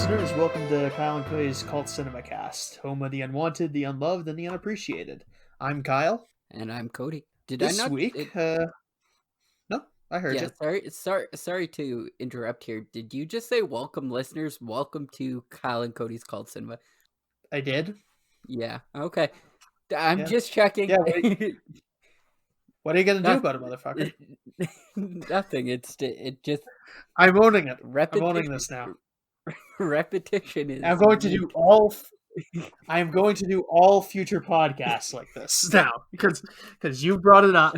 listeners, welcome to Kyle and Cody's Cult Cinema Cast, home of the unwanted, the unloved, and the unappreciated. I'm Kyle. And I'm Cody. This week, no, I heard you. Sorry to interrupt here. Did you just say welcome, listeners? Welcome to Kyle and Cody's Cult Cinema. I did? Yeah, okay. I'm just checking. Yeah, what are you going to do about it, motherfucker? Nothing. It just... I'm owning it. I'm owning this now. Repetition is... I'm going to do all... I am going to do all future podcasts like this now because you brought it up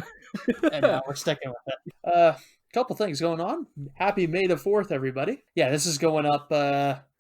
and now we're sticking with it. Couple things going on. Happy May the 4th, everybody. Yeah, this is going up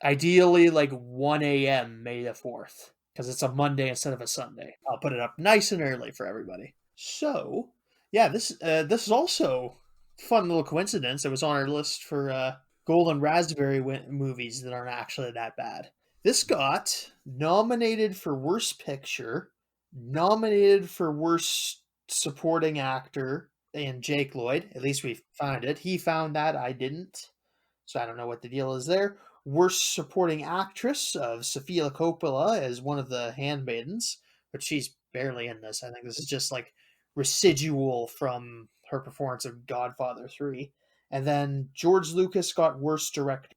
ideally like 1 a.m. May the 4th because it's a Monday instead of a Sunday. I'll put it up nice and early for everybody. So, yeah, this is also a fun little coincidence. It was on our list for Golden Raspberry movies that aren't actually that bad. This got nominated for Worst Picture, nominated for Worst Supporting Actor, and Jake Lloyd. At least we found it. He found that, I didn't. So I don't know what the deal is there. Worst Supporting Actress of Sofia Coppola as one of the handmaidens, but she's barely in this. I think this is just like residual from her performance of Godfather 3. And then George Lucas got Worst Director.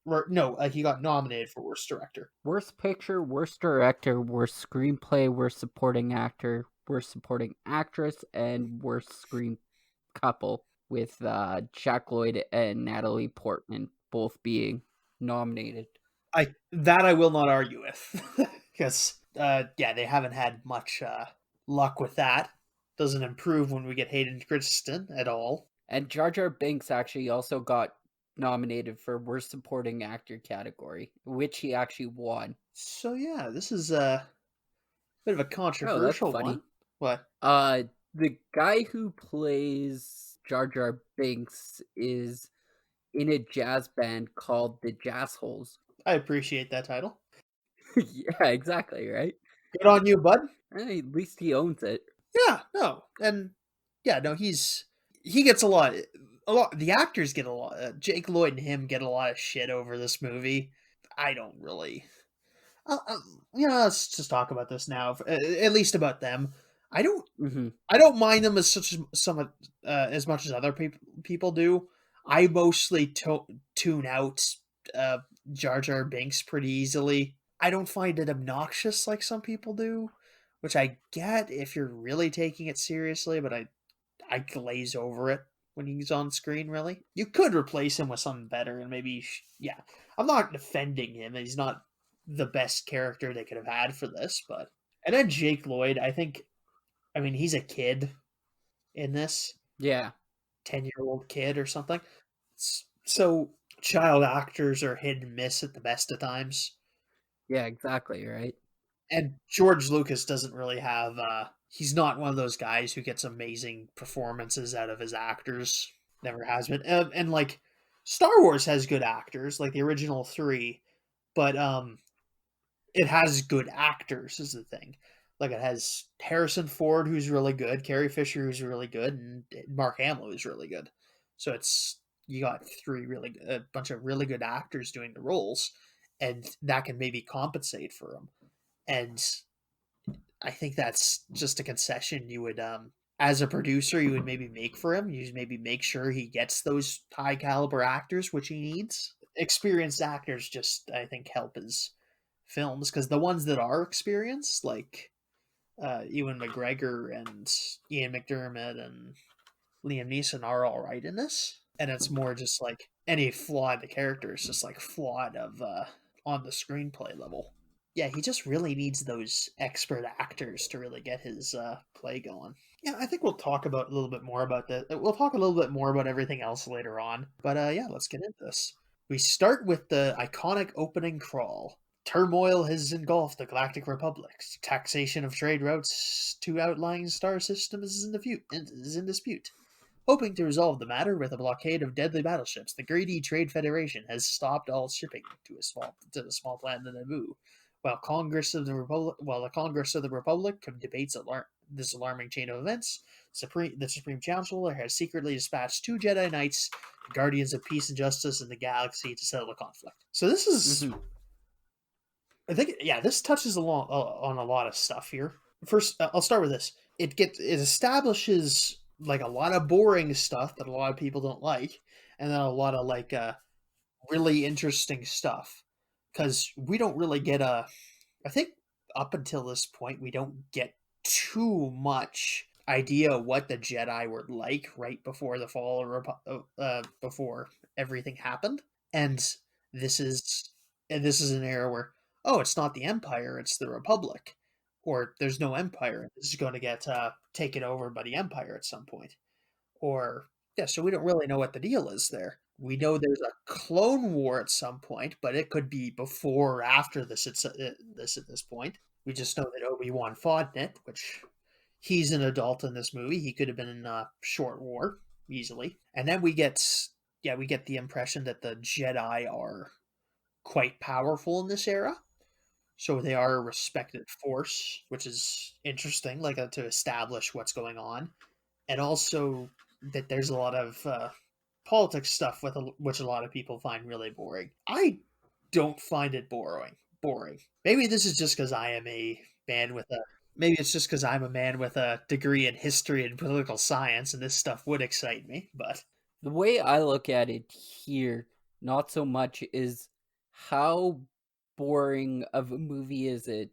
He got nominated for Worst Director. Worst Picture, Worst Director, Worst Screenplay, Worst Supporting Actor, Worst Supporting Actress, and Worst Screen Couple, with Jack Lloyd and Natalie Portman both being nominated. I will not argue with, because they haven't had much luck with that. Doesn't improve when we get Hayden Christensen at all. And Jar Binks actually also got nominated for Worst Supporting Actor category, which he actually won. So yeah, this is a bit of a controversial one. What? The guy who plays Jar Binks is in a jazz band called the Jazz Holes. I appreciate that title. Yeah, exactly, right? Good on you, bud. At least he owns it. Yeah, no. And yeah, no, he gets a lot. The actors get a lot. Jake Lloyd and him get a lot of shit over this movie. I don't really. Let's just talk about this now. At least about them. I don't. Mm-hmm. I don't mind them as much as other people do. I mostly tune out Jar Binks pretty easily. I don't find it obnoxious like some people do, which I get if you're really taking it seriously. But I glaze over it when he's on screen, really. You could replace him with something better and maybe... I'm not defending him. He's not the best character they could have had for this, but... And then Jake Lloyd, he's a kid in this. Yeah. 10-year-old kid or something. So child actors are hit and miss at the best of times. Yeah, exactly, right? And George Lucas doesn't really have... he's not one of those guys who gets amazing performances out of his actors. Never has been. And like, Star Wars has good actors, like the original 3, but it has good actors is the thing. Like, it has Harrison Ford, who's really good, Carrie Fisher, who's really good, and Mark Hamill, who's really good. So you got a bunch of really good actors doing the roles, and that can maybe compensate for them. And I think that's just a concession you would, as a producer, you would maybe make for him. You maybe make sure he gets those high caliber actors, which he needs. Experienced actors just, I think, help his films, because the ones that are experienced, like Ewan McGregor and Ian McDermott and Liam Neeson, are all right in this. And it's more just like any flaw in the character is just like flawed on the screenplay level. Yeah, he just really needs those expert actors to really get his play going. Yeah, I think we'll talk a little bit more about that. We'll talk a little bit more about everything else later on. But let's get into this. We start with the iconic opening crawl. Turmoil has engulfed the Galactic Republic. Taxation of trade routes to outlying star systems is in dispute. Hoping to resolve the matter with a blockade of deadly battleships, the greedy Trade Federation has stopped all shipping to the small planet Naboo. While the Congress of the Republic debates this alarming chain of events, the Supreme Chancellor has secretly dispatched 2 Jedi Knights, guardians of peace and justice in the galaxy, to settle the conflict. So this is I think this touches along on a lot of stuff here. First, I'll start with this. It establishes like a lot of boring stuff that a lot of people don't like, and then a lot of like really interesting stuff because we don't really get a. I think up until this point we don't get too much idea what the Jedi were like right before the fall of before everything happened, and this is this is an era where oh, it's not the Empire, it's the Republic, or there's no Empire. This is going to get taken over by the Empire at some point, or yeah. So we don't really know what the deal is there. We know there's a clone war at some point, but it could be before or after this. It's this at this point. We just know that Obi-Wan fought in it, which he's an adult in this movie. He could have been in a short war easily. And then we get the impression that the Jedi are quite powerful in this era. So they are a respected force, which is interesting, like to establish what's going on, and also that there's a lot of politics stuff which a lot of people find really boring. I don't find it Boring. Maybe this is just because I am a man with a. Maybe it's just because I'm a man with a degree in history and political science, and this stuff would excite me. But The way I look at it here, not so much is how boring of a movie is it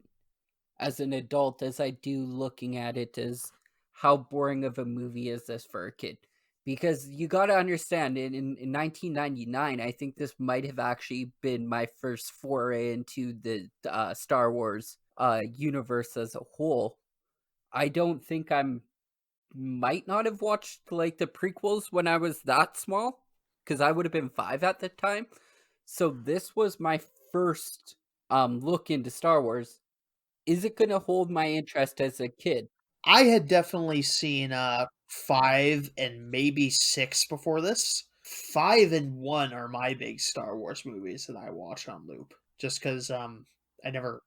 as an adult as I do looking at it as how boring of a movie is this for a kid. Because you got to understand, in 1999, I think this might have actually been my first foray into the Star Wars universe as a whole. I don't think I'm might not have watched like the prequels when I was that small, because I would have been 5 at the time. So this was my first look into Star Wars. Is it going to hold my interest as a kid? I had definitely seen 5 and maybe 6 before this. 5 and 1 are my big Star Wars movies that I watch on loop. Just because I never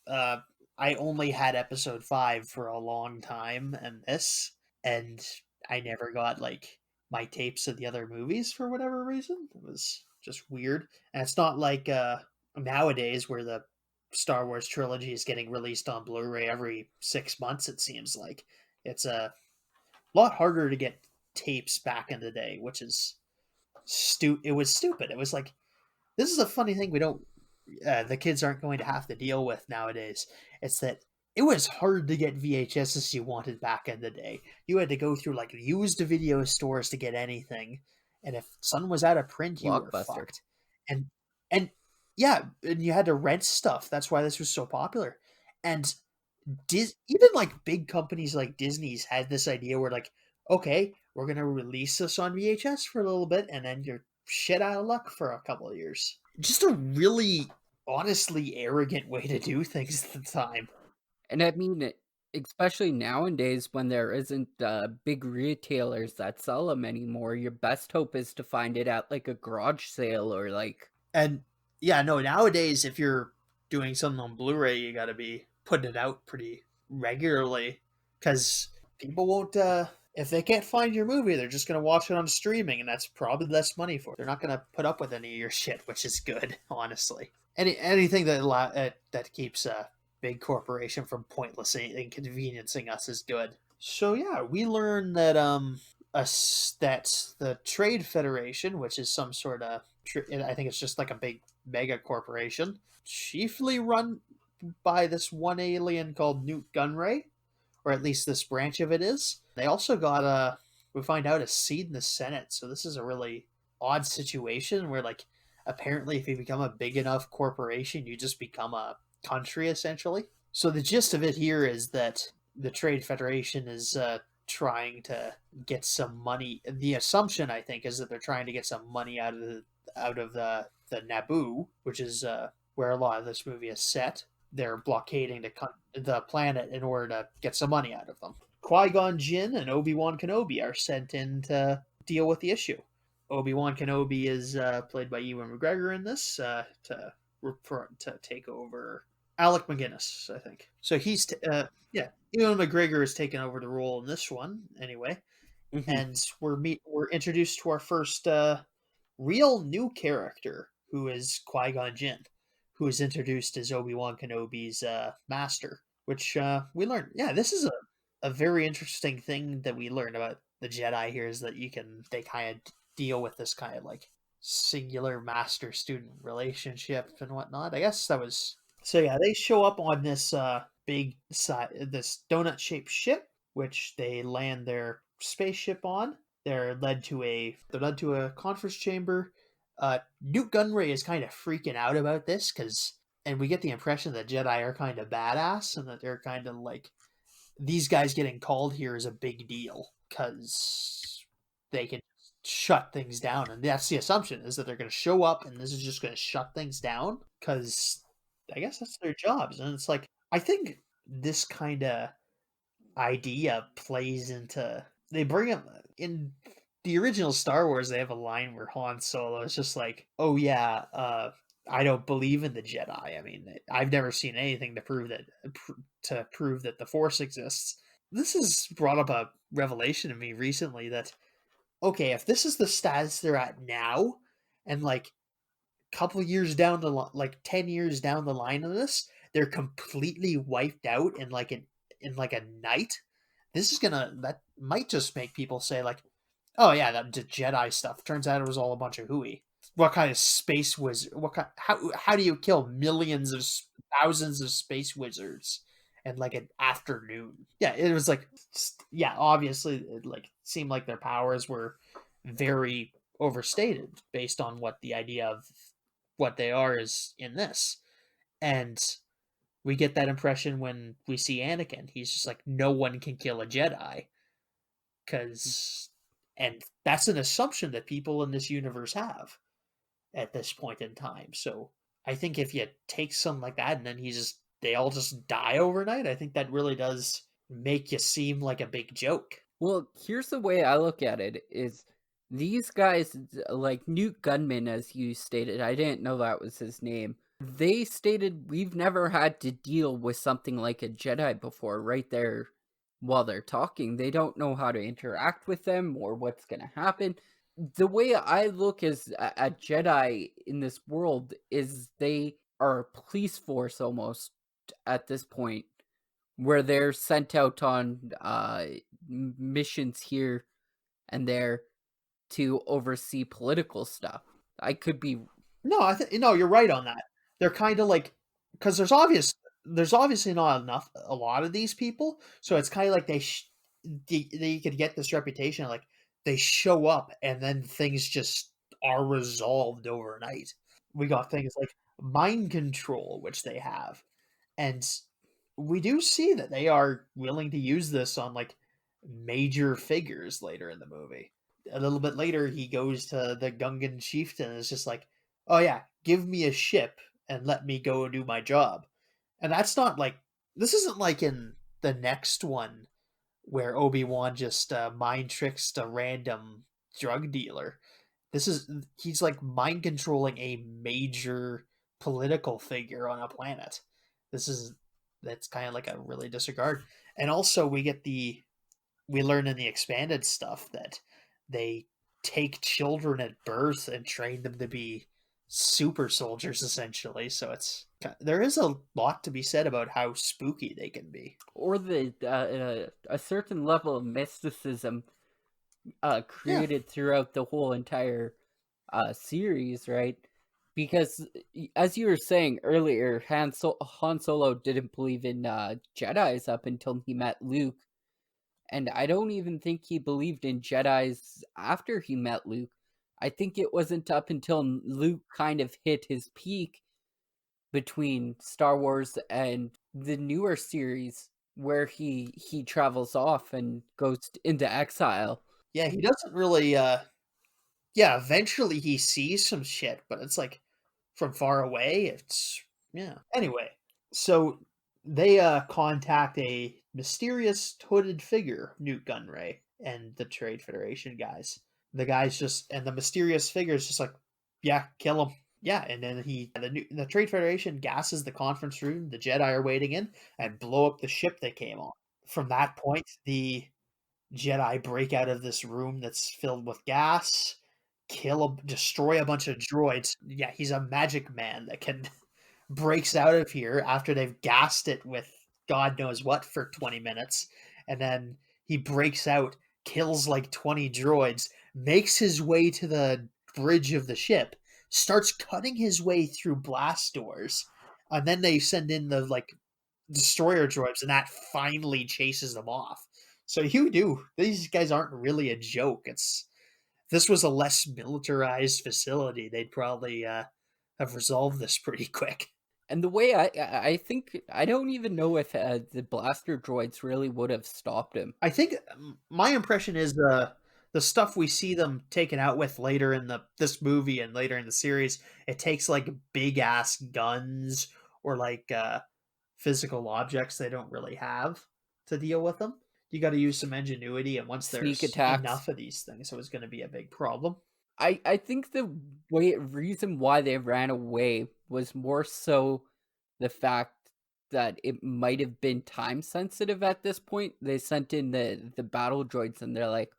uh, I only had episode 5 for a long time and I never got like my tapes of the other movies for whatever reason. It was just weird. And it's not like nowadays where the Star Wars trilogy is getting released on Blu-ray every 6 months, it seems like. It's a lot harder to get tapes back in the day, which is it was stupid. It was like this is a funny thing we don't the kids aren't going to have to deal with nowadays. It's that it was hard to get VHSs you wanted back in the day. You had to go through like used video stores to get anything, and if some was out of print, you were Blockbuster. fucked. And and yeah, and you had to rent stuff. That's why this was so popular. And even like big companies like Disney's had this idea where like, okay, we're gonna release this on VHS for a little bit, and then you're shit out of luck for a couple of years. Just a really honestly arrogant way to do things at the time. And I mean, especially nowadays when there isn't big retailers that sell them anymore, your best hope is to find it at like a garage sale or like. And yeah, no, nowadays if you're doing something on Blu-ray, you got to be putting it out pretty regularly because people won't. If they can't find your movie, they're just gonna watch it on streaming, and that's probably less money for it. They're not gonna put up with any of your shit, which is good, honestly. Anything that keeps a big corporation from pointlessly inconveniencing us is good. So yeah, we learn that that the Trade Federation, which is some sort of I think it's just like a big mega corporation, chiefly run by this one alien called Newt Gunray, or at least this branch of it is. They also got we find out a seat in the Senate, so this is a really odd situation where like apparently if you become a big enough corporation, you just become a country essentially. So the gist of it here is that the Trade Federation is trying to get some money. The assumption I think is that they're trying to get some money out of the Naboo, which is where a lot of this movie is set. They're blockading the planet in order to get some money out of them. Qui-Gon Jinn and Obi-Wan Kenobi are sent in to deal with the issue. Obi-Wan Kenobi is played by Ewan McGregor in this to take over Alec McGuinness, I think. So he's Ewan McGregor has taken over the role in this one anyway, and we're introduced to our first real new character who is Qui-Gon Jinn, who is introduced as Obi-Wan Kenobi's master, which we learned. Yeah, this is a very interesting thing that we learned about the Jedi here, is that they kind of deal with this kind of like singular master student relationship and whatnot. I guess that was so. Yeah, they show up on this this donut shaped ship, which they land their spaceship on. They're led to a conference chamber. Newt Gunray is kind of freaking out about this and we get the impression that Jedi are kind of badass and that they're kind of like, these guys getting called here is a big deal because they can shut things down, and that's the assumption, is that they're going to show up and this is just going to shut things down because I guess that's their jobs. And it's like, I think this kind of idea plays into, they bring up in the original Star Wars, they have a line where Han Solo is just like, "Oh yeah, I don't believe in the Jedi. I mean, I've never seen anything to prove that the Force exists." This has brought up a revelation to me recently that, okay, if this is the status they're at now, and like a couple years down the line, like 10 years down the line of this, they're completely wiped out in like a night. That might just make people say like, "Oh yeah, that Jedi stuff. Turns out it was all a bunch of hooey." What kind of space was? What kind? How do you kill millions of thousands of space wizards in like an afternoon? Yeah, it was like, yeah, obviously, it like seemed like their powers were very overstated based on what the idea of what they are is in this, and we get that impression when we see Anakin. He's just like, no one can kill a Jedi because, and that's an assumption that people in this universe have at this point in time. So I think if you take something like that and then they all just die overnight, I think that really does make you seem like a big joke. Well, here's the way I look at it: is these guys, like Newt Gunman, as you stated, I didn't know that was his name. They stated we've never had to deal with something like a Jedi before. Right there, while they're talking, they don't know how to interact with them or what's going to happen. The way I look at Jedi in this world is they are a police force almost at this point, where they're sent out on missions here and there to oversee political stuff. I could be No, no, you're right on that. They're kind of like, because there's obviously not enough a lot of these people, so it's kind of like they could get this reputation like they show up and then things just are resolved overnight. We got things like mind control, which they have, and we do see that they are willing to use this on like major figures later in the movie. A little bit later, he goes to the Gungan chieftain and is just like, "Oh yeah, give me a ship and let me go and do my job." And that's not like, this isn't like in the next one where Obi-Wan just mind tricks a random drug dealer. He's like mind controlling a major political figure on a planet. This is That's kind of like a really disregard. And also we learn in the expanded stuff that they take children at birth and train them to be super soldiers essentially. So there is a lot to be said about how spooky they can be. or a certain level of mysticism Yeah. created throughout the whole entire series, right? Because as you were saying earlier, Han Solo didn't believe in Jedi's up until he met Luke, and I don't even think he believed in Jedi's after he met Luke. I think it wasn't up until Luke kind of hit his peak between Star Wars and the newer series where he travels off and goes into exile. Yeah, he doesn't really yeah, eventually he sees some shit, but it's like from far away. It's yeah. Anyway, so they contact a mysterious hooded figure, Newt Gunray, and the Trade Federation guys. The mysterious figure is just like, yeah, kill him. Yeah, and then the Trade Federation gasses the conference room the Jedi are waiting in and blow up the ship they came on. From that point, the Jedi break out of this room that's filled with gas, destroy a bunch of droids. Yeah, he's a magic man that can breaks out of here after they've gassed it with God knows what for 20 minutes. And then he breaks out, kills like 20 droids, makes his way to the bridge of the ship, starts cutting his way through blast doors. And then they send in the like destroyer droids, and that finally chases them off. So you do. These guys aren't really a joke. It's This was a less militarized facility, they'd probably have resolved this pretty quick. And the way I think, I don't even know if the blaster droids really would have stopped him. I think my impression is the stuff we see them taken out with later in this movie and later in the series, it takes like big ass guns or like physical objects they don't really have to deal with them. You got to use some ingenuity, and once Sneak there's attacks. enough of these things, it was going to be a big problem. I think the reason why they ran away was more so the fact that it might have been time sensitive at this point. They sent in the battle droids, and they're like,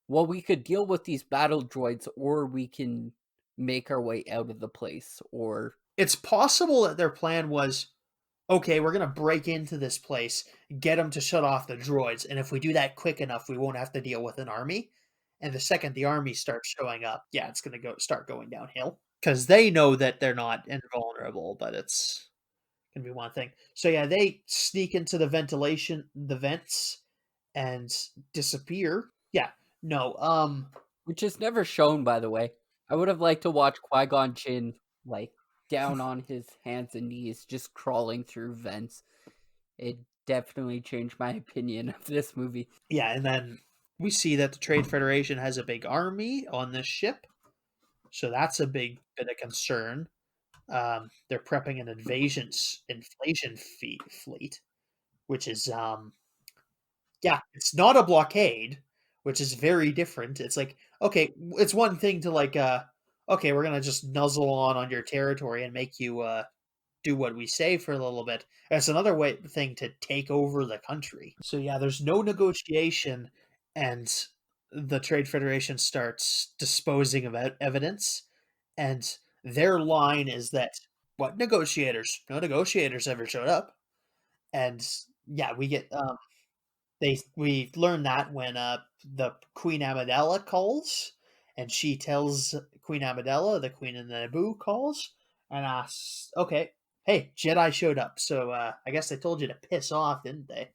well, we could deal with these battle droids, or we can make our way out of the place. Or it's possible that their plan was, okay, we're going to break into this place, get them to shut off the droids, and if we do that quick enough, we won't have to deal with an army. And the second the army starts showing up, yeah, it's going to start going downhill. Because they know that they're not invulnerable, but it's going to be one thing. So yeah, they sneak into the vents, and disappear. Yeah, no, which is never shown, by the way. I would have liked to watch Qui-Gon Jinn, like, down on his hands and knees, just crawling through vents. It definitely changed my opinion of this movie. Yeah, and then we see that the Trade Federation has a big army on this ship. So that's a big bit of concern. They're prepping an inflation fleet, which is yeah, it's not a blockade, which is very different. It's like, okay, it's one thing to like okay, we're gonna just nuzzle on your territory and make you do what we say for a little bit. It's another thing to take over the country. So yeah, there's no negotiation, and the Trade Federation starts disposing of evidence, and their line is that, what negotiators? No negotiators ever showed up. And yeah, we learn that when the Queen Amidala calls, and she tells Queen Amidala, the Queen of Naboo calls and asks, okay, hey, Jedi showed up, so I guess they told you to piss off, didn't they?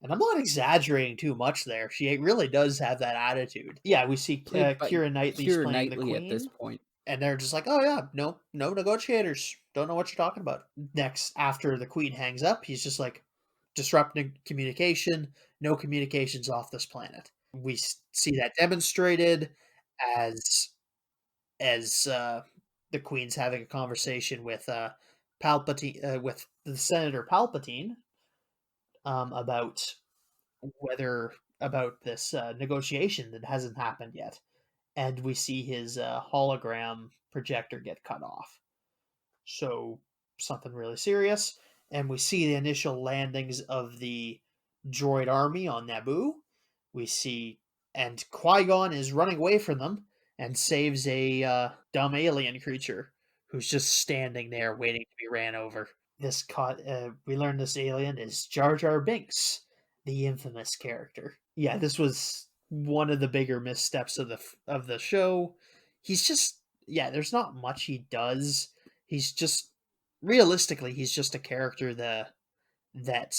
And I'm not exaggerating too much there. She really does have that attitude. Yeah, we see Played by Keira Knightley's Keira playing the Knightley at this Queen, point. and they're just like, oh yeah, no negotiators. Don't know what you're talking about. Next, after the Queen hangs up, he's just like, disrupting communication, no communications off this planet. We see that demonstrated as the Queen's having a conversation with Palpatine, with the Senator Palpatine, about whether about this negotiation that hasn't happened yet, and we see his hologram projector get cut off. So something really serious. And we see the initial landings of the droid army on Naboo. We see, and Qui-Gon is running away from them and saves a dumb alien creature who's just standing there waiting to be ran over. We learn this alien is Jar Jar Binks, the infamous character. Yeah, this was one of the bigger missteps of the show. He's just, yeah, there's not much he does. He's just, realistically, he's just a character that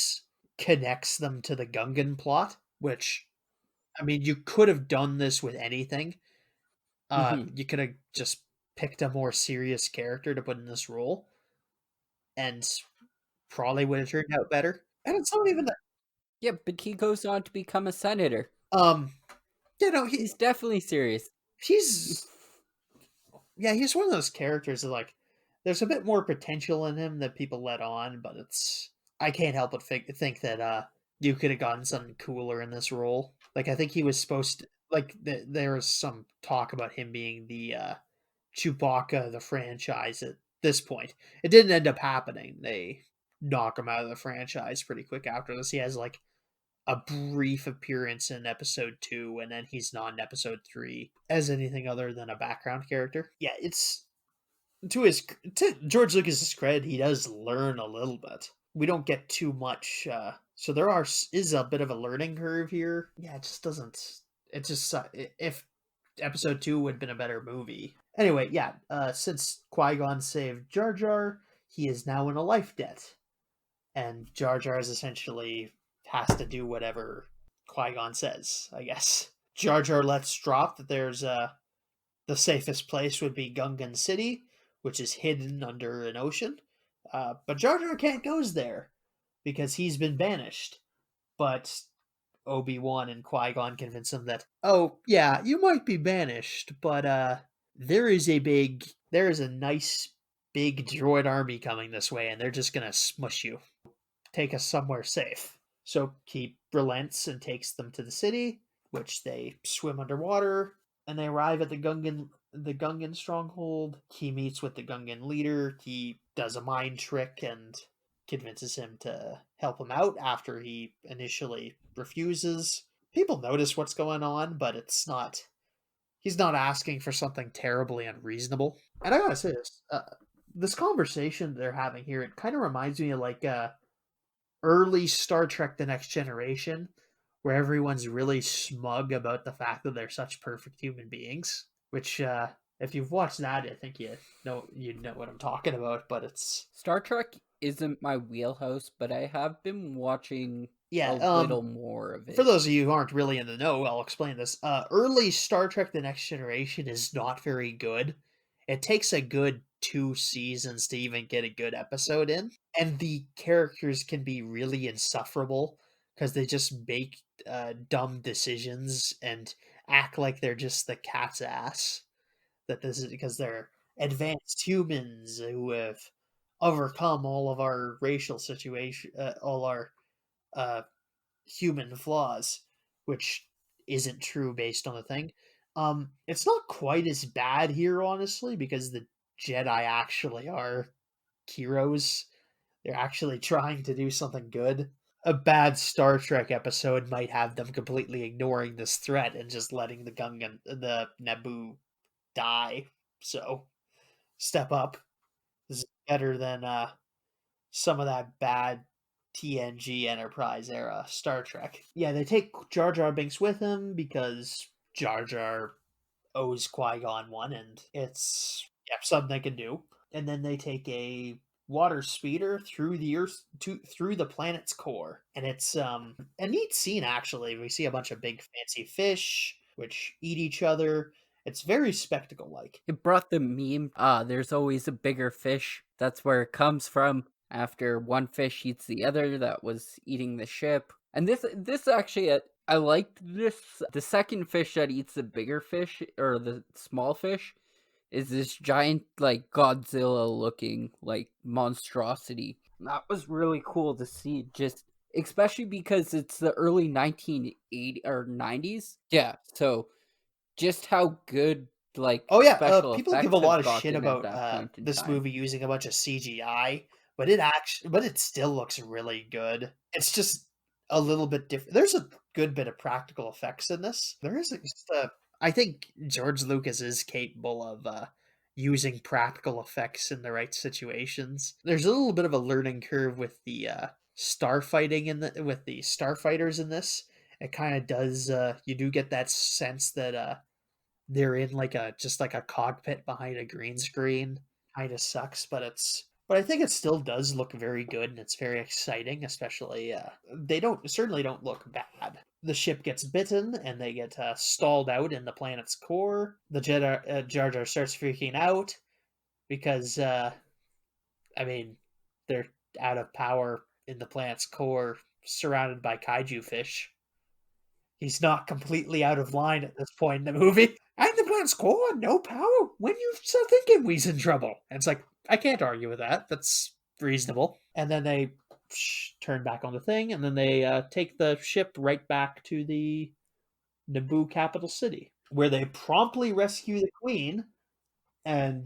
connects them to the Gungan plot, which, I mean, you could have done this with anything. You could have just picked a more serious character to put in this role, and probably would have turned out better. And it's not even that. Yeah, but he goes on to become a senator. Um, He's definitely serious. He's yeah, he's one of those characters that, like, there's a bit more potential in him that people let on, but I can't help but think that you could have gotten something cooler in this role. Like, I think he was supposed to, like, there was some talk about him being the Chewbacca of the franchise at this point. It didn't end up happening. They knock him out of the franchise pretty quick after this. He has like a brief appearance in episode 2, and then he's not in episode 3 as anything other than a background character. Yeah, it's to George Lucas's credit, he does learn a little bit. We don't get too much, so is a bit of a learning curve here. Yeah, it just doesn't. It just if Episode 2 would have been a better movie. Anyway, yeah. Since Qui-Gon saved Jar Jar, he is now in a life debt, and Jar Jar is essentially has to do whatever Qui-Gon says. I guess Jar Jar lets drop that there's the safest place would be Gungan City, which is hidden under an ocean. But Jar Jar can't go there because he's been banished. But Obi-Wan and Qui-Gon convince him that, oh, yeah, you might be banished, but there is a nice big droid army coming this way, and they're just gonna smush you. Take us somewhere safe. So he relents and takes them to the city, which they swim underwater, and they arrive at the Gungan stronghold. He meets with the Gungan leader. He does a mind trick and convinces him to help him out after he initially refuses. People notice what's going on, but he's not asking for something terribly unreasonable. And I gotta say this conversation they're having here, it kind of reminds me of like early Star Trek The Next Generation, where everyone's really smug about the fact that they're such perfect human beings. Which, if you've watched that, I think you know what I'm talking about. But it's Star Trek isn't my wheelhouse, but I have been watching yeah, a little more of it. For those of you who aren't really in the know, I'll explain this. Early Star Trek The Next Generation is not very good. It takes a good 2 seasons to even get a good episode in. And the characters can be really insufferable because they just make dumb decisions and act like they're just the cat's ass. That this is because they're advanced humans who have overcome all of our racial situation, all our uh, human flaws, which isn't true based on the thing. It's not quite as bad here, honestly, because the Jedi actually are heroes. They're actually trying to do something good. A bad Star Trek episode might have them completely ignoring this threat and just letting the Naboo die. So, step up. This is better than some of that bad TNG Enterprise era Star Trek. Yeah, they take Jar Jar Binks with him because Jar Jar owes Qui-Gon one, and it's something they can do. And then they take a water speeder through the Earth through the planet's core, and it's a neat scene actually. We see a bunch of big fancy fish which eat each other. It's very spectacle like. It brought the meme, there's always a bigger fish. That's where it comes from. After one fish eats the other that was eating the ship. And this actually, I liked this. The second fish that eats the bigger fish, or the small fish, is this giant, like, Godzilla-looking, like, monstrosity. That was really cool to see, just, especially because it's the early 1980s, or 90s. Yeah, so, just how good, like, Oh yeah, special people give effects a lot have of shit gotten at about that point in this time. movie using a bunch of CGI, but it still looks really good. It's just a little bit different. There's a good bit of practical effects in this. There is I think George Lucas is capable of using practical effects in the right situations. There's a little bit of a learning curve with the starfighting with the starfighters in this. It kind of does you do get that sense that they're in like a cockpit behind a green screen. Kind of sucks, but I think it still does look very good and it's very exciting, especially they certainly don't look bad. The ship gets bitten and they get stalled out in the planet's core. The Jedi Jar Jar starts freaking out because I mean they're out of power in the planet's core, surrounded by kaiju fish. He's not completely out of line at this point in the movie. And the planet's core, no power. When you start thinking we's in trouble. And it's like, I can't argue with that. That's reasonable. And then they turn back on the thing, and then they take the ship right back to the Naboo capital city, where they promptly rescue the queen, and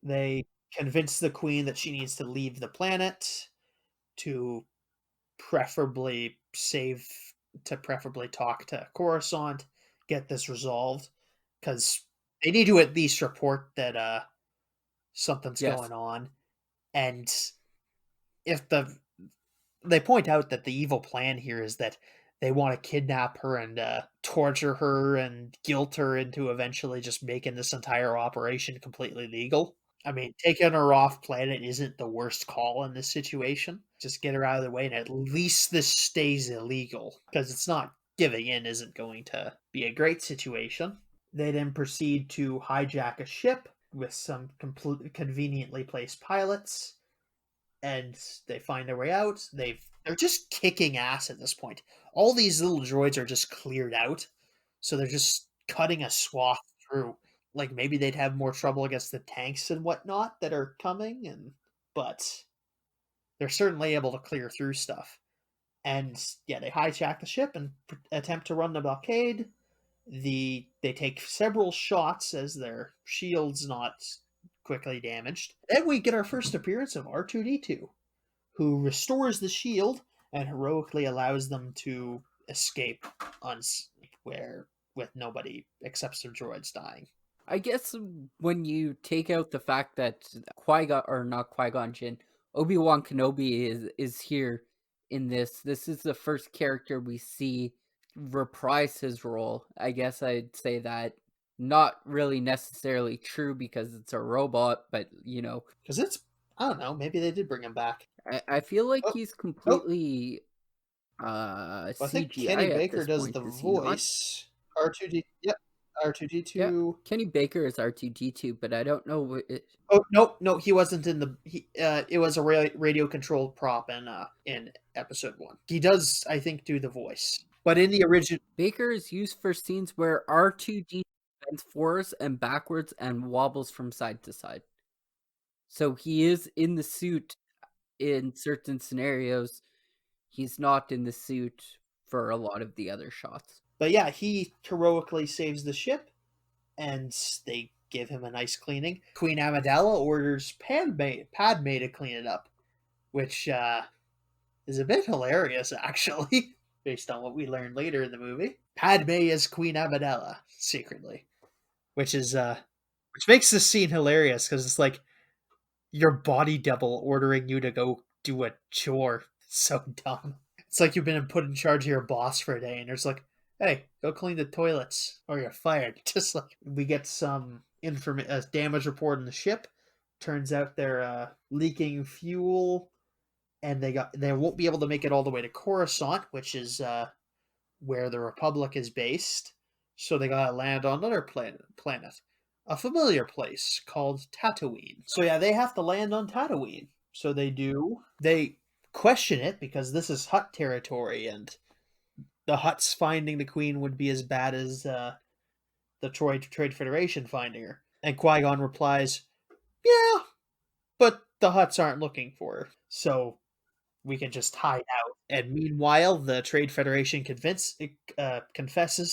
they convince the queen that she needs to leave the planet to preferably save preferably talk to Coruscant, get this resolved, because they need to at least report that something's Yes. going on. And if they point out that the evil plan here is that they want to kidnap her and torture her and guilt her into eventually just making this entire operation completely legal. I mean, taking her off planet isn't the worst call in this situation. Just get her out of the way, and at least this stays illegal. Because it's not giving in isn't going to be a great situation. They then proceed to hijack a ship with some conveniently placed pilots, and they find their way out. They're just kicking ass at this point. All these little droids are just cleared out, so they're just cutting a swath through. Like maybe they'd have more trouble against the tanks and whatnot that are coming, but they're certainly able to clear through stuff. And yeah, they hijack the ship and attempt to run the blockade. They take several shots as their shields not quickly damaged. Then we get our first appearance of R2D2, who restores the shield and heroically allows them to escape where with nobody except some droids dying. I guess when you take out the fact that Qui-Gon, or not Qui-Gon Jinn, Obi-Wan Kenobi is here in this. This is the first character we see reprise his role. I guess I'd say that not really necessarily true because it's a robot, but because it's, I don't know, maybe they did bring him back. I feel like he's completely I think CGI Kenny at Baker this does point, the is he not? voice. R2D, yep, R2D2. Yeah, Kenny Baker is R2D2, but I don't know what it. Oh no, he wasn't in the. It was a radio controlled prop in episode 1. He does, I think, do the voice, but in the original, Baker is used for scenes where R2D2 bends forwards and backwards and wobbles from side to side. So he is in the suit in certain scenarios. He's not in the suit for a lot of the other shots. But yeah, he heroically saves the ship, and they give him a nice cleaning. Queen Amidala orders Padme to clean it up, which is a bit hilarious, actually, based on what we learned later in the movie. Padme is Queen Amidala, secretly, which makes this scene hilarious, because it's like your body double ordering you to go do a chore. It's so dumb. It's like you've been put in charge of your boss for a day, and it's like, hey, go clean the toilets or you're fired. Just like we get some damage report on the ship. Turns out they're leaking fuel, and they won't be able to make it all the way to Coruscant, which is where the Republic is based. So they gotta land on another planet, a familiar place called Tatooine. So yeah, they have to land on Tatooine. So they do. They question it because this is Hutt territory, and the Hutts finding the Queen would be as bad as the Trade Federation finding her. And Qui-Gon replies, "Yeah, but the Hutts aren't looking for her, so we can just hide out." And meanwhile, the Trade Federation confesses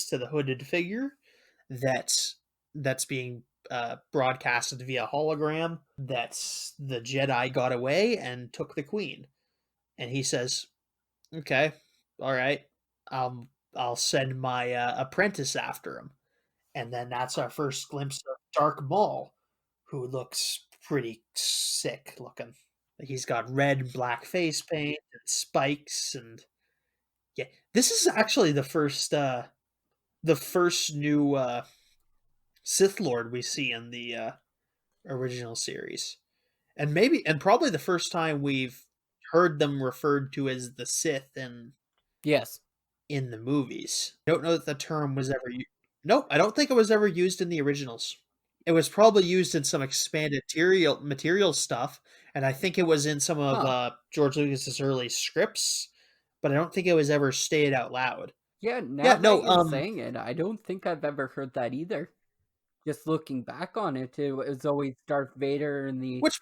to the hooded figure that's being broadcasted via hologram that the Jedi got away and took the Queen. And he says, "Okay, all right, I'll send my apprentice after him." And then that's our first glimpse of Darth Maul, who looks pretty sick looking. He's got red and black face paint and spikes, and yeah, this is actually the first new Sith Lord we see in the original series, and probably the first time we've heard them referred to as the Sith Yes. in the movies. I don't know that the term was ever used. Nope, I don't think it was ever used in the originals. It was probably used in some expanded material stuff, and I think it was in some of George Lucas's early scripts, but I don't think it was ever stated out loud. Yeah, now Yeah, that no, you're saying it, I don't think I've ever heard that either. Just looking back on it, it was always Darth Vader and the... which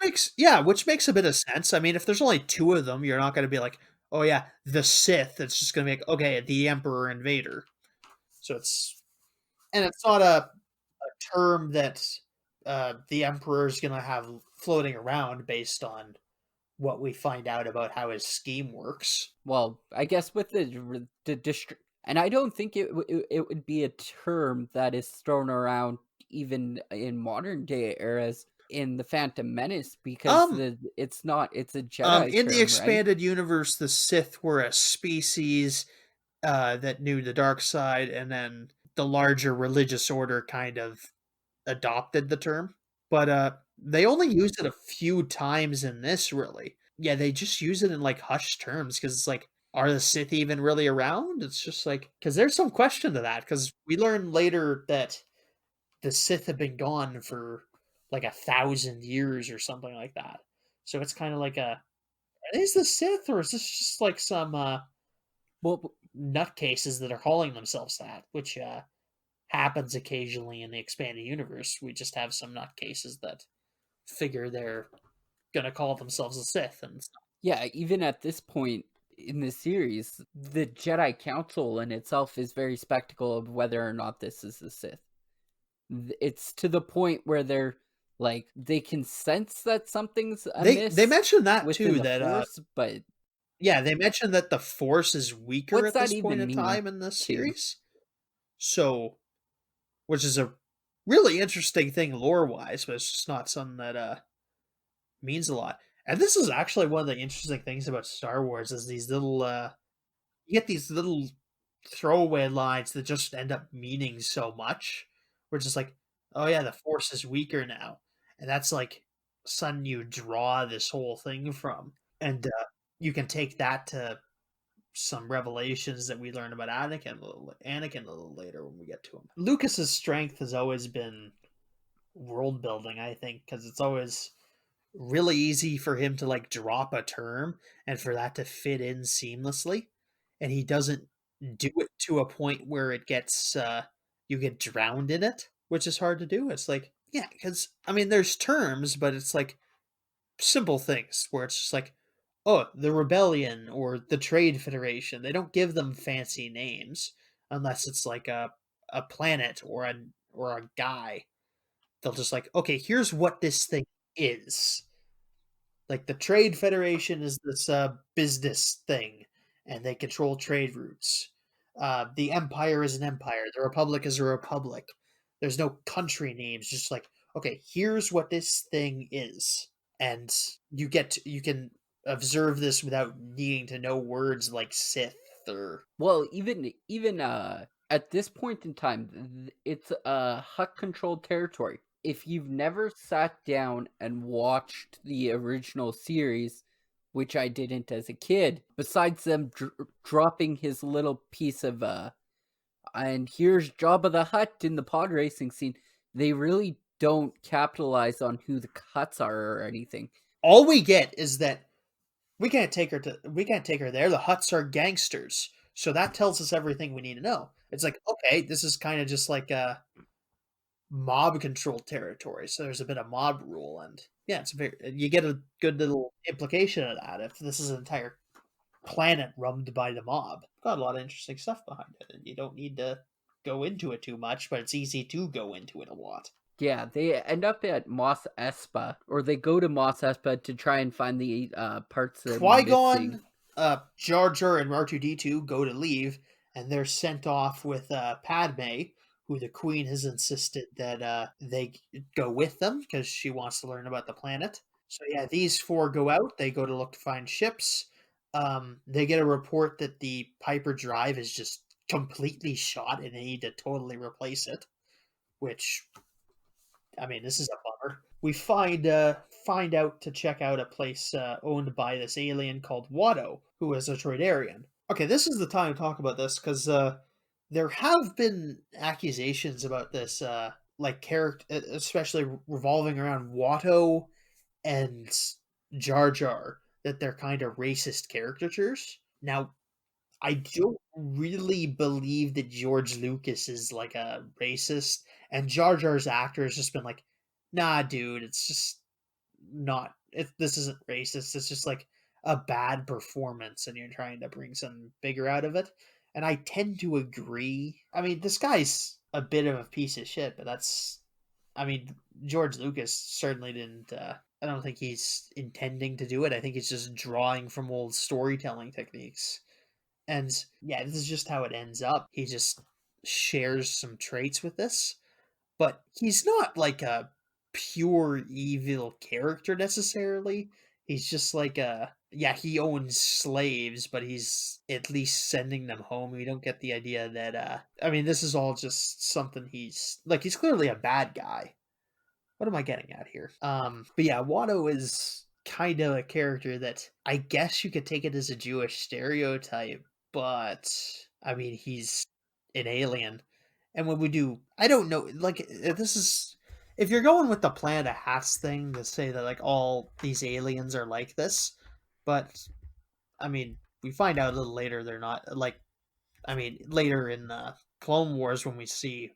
makes a bit of sense. I mean, if there's only 2 of them, you're not going to be like, oh yeah, the Sith. It's just going to make, okay, the Emperor and Vader. So it's not a term that the Emperor is going to have floating around based on what we find out about how his scheme works. Well, I guess with the district, and I don't think it would be a term that is thrown around even in modern day eras. in the Phantom Menace because it's a Jedi In the term, right? expanded universe, the Sith were a species that knew the dark side, and then the larger religious order kind of adopted the term. But they only used it a few times in this, really. Yeah, they just use it in like hushed terms because it's like, are the Sith even really around? It's just like, because there's some question to that, because we learn later that the Sith have been gone for like 1,000 years or something like that. So it's kind of like are these the Sith, or is this just like some Well, nutcases that are calling themselves that, which happens occasionally in the expanded universe. We just have some nutcases that figure they're gonna call themselves a Sith and stuff. yeah, even at this point in the series, the Jedi Council in itself is very skeptical of whether or not this is the Sith. It's to the point where they're like they can sense that something's amiss. They mentioned that within too. the That Force, but yeah, they mentioned that the Force is weaker what's at that this point even in mean? time in this Too? series. So, which is a really interesting thing lore wise, but it's just not something that means a lot. And this is actually one of the interesting things about Star Wars is these little you get these little throwaway lines that just end up meaning so much. We're just like, oh yeah, the Force is weaker now, and that's like something you draw this whole thing from, and you can take that to some revelations that we learn about Anakin a little later when we get to him. Lucas's strength has always been world building, I think, because it's always really easy for him to like drop a term and for that to fit in seamlessly, and he doesn't do it to a point where it gets you get drowned in it, which is hard to do. It's like, yeah, because I mean there's terms, but it's like simple things where it's just like, oh, the rebellion or the trade federation. They don't give them fancy names unless it's like a planet or a guy. They'll just like, okay, here's what this thing is. Like the Trade Federation is this business thing, and they control trade routes. The Empire is an empire. The Republic is a republic. There's no country names. Just like, okay, here's what this thing is, and you can observe this without needing to know words like Sith or Well, even at this point in time, it's a Hutt controlled territory. If you've never sat down and watched the original series, which I didn't as a kid, besides them dropping his little piece of and here's Jabba the Hutt in the pod racing scene, they really don't capitalize on who the Hutts are or anything. all we get is that we can't take her there. The Hutts are gangsters. So that tells us everything we need to know. It's like, okay, this is kind of just like a mob controlled territory. So there's a bit of mob rule, and yeah, you get a good little implication of that if this is an entire planet run by the mob. Got a lot of interesting stuff behind it, and you don't need to go into it too much, but it's easy to go into it a lot. Yeah, they end up at Mos Espa, or they go to Mos Espa to try and find the parts that are missing. Qui-Gon, Jar Jar, and R2-D2 go to leave, and they're sent off with Padme, who the Queen has insisted that they go with them because she wants to learn about the planet. So yeah, these four go out. They go to look to find ships. They get a report that the Piper Drive is just completely shot, and they need to totally replace it. Which, I mean, this is a bummer. We find out to check out a place owned by this alien called Watto, who is a Troidarian. Okay, this is the time to talk about this because there have been accusations about this, like character, especially revolving around Watto and Jar Jar, that they're kind of racist caricatures. Now, I don't really believe that George Lucas is like a racist, and Jar Jar's actor has just been like, "Nah, dude, it's just not. This isn't racist. It's just like a bad performance, and you're trying to bring something bigger out of it." And I tend to agree. I mean, this guy's a bit of a piece of shit, but that's. I mean, George Lucas certainly didn't. I don't think he's intending to do it. I think he's just drawing from old storytelling techniques. And yeah, this is just how it ends up. He just shares some traits with this, but he's not like a pure evil character necessarily. He's just like he owns slaves, but he's at least sending them home. We don't get the idea that I mean, this is all just something he's clearly a bad guy. What am I getting at here? But yeah, Watto is kind of a character that I guess you could take it as a Jewish stereotype, but I mean, he's an alien. And when we do, I don't know, like, this is, if you're going with the Planet of Hats thing to say that, like, all these aliens are like this, but, I mean, we find out a little later they're not, like, I mean, later in Clone Wars when we see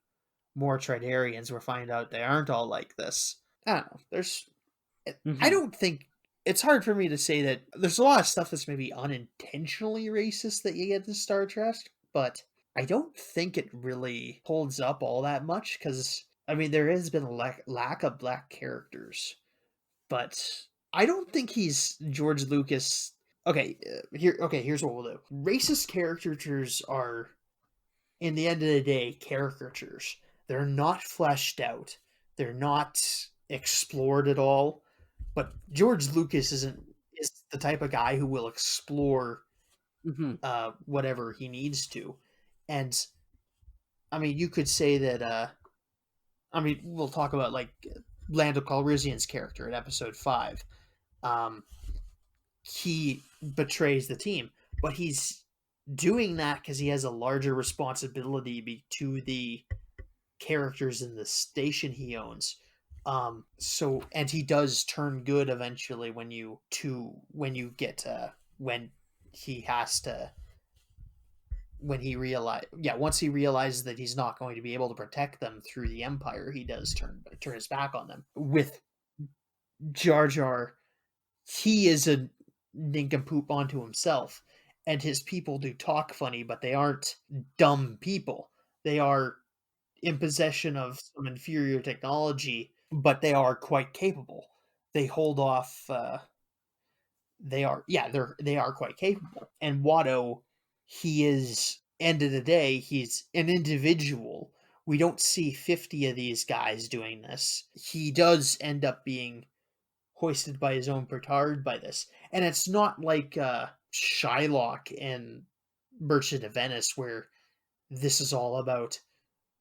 more Tridarians, we find out they aren't all like this. I don't know. I don't think it's hard for me to say that there's a lot of stuff that's maybe unintentionally racist that you get in Star Trek, but I don't think it really holds up all that much because I mean there has been a lack of black characters, but I don't think he's George Lucas. Okay, here's what we'll do. Racist caricatures are, in the end of the day, caricatures. They're not fleshed out. They're not explored at all. But George Lucas is the type of guy who will explore whatever he needs to. And I mean, you could say that I mean, we'll talk about like Lando Calrissian's character in episode 5. He betrays the team, but he's doing that because he has a larger responsibility to the characters in the station he owns. So and he does turn good eventually when he has to when he once he realizes that he's not going to be able to protect them through the Empire, he does turn his back on them. With Jar Jar, he is a nincompoop onto himself, and his people do talk funny, but they aren't dumb people. They are in possession of some inferior technology, but they are quite capable. They hold off. They are quite capable. And Watto, he is, end of the day, he's an individual. We don't see 50 of these guys doing this. He does end up being hoisted by his own petard by this. And it's not like Shylock and Merchant of Venice where this is all about,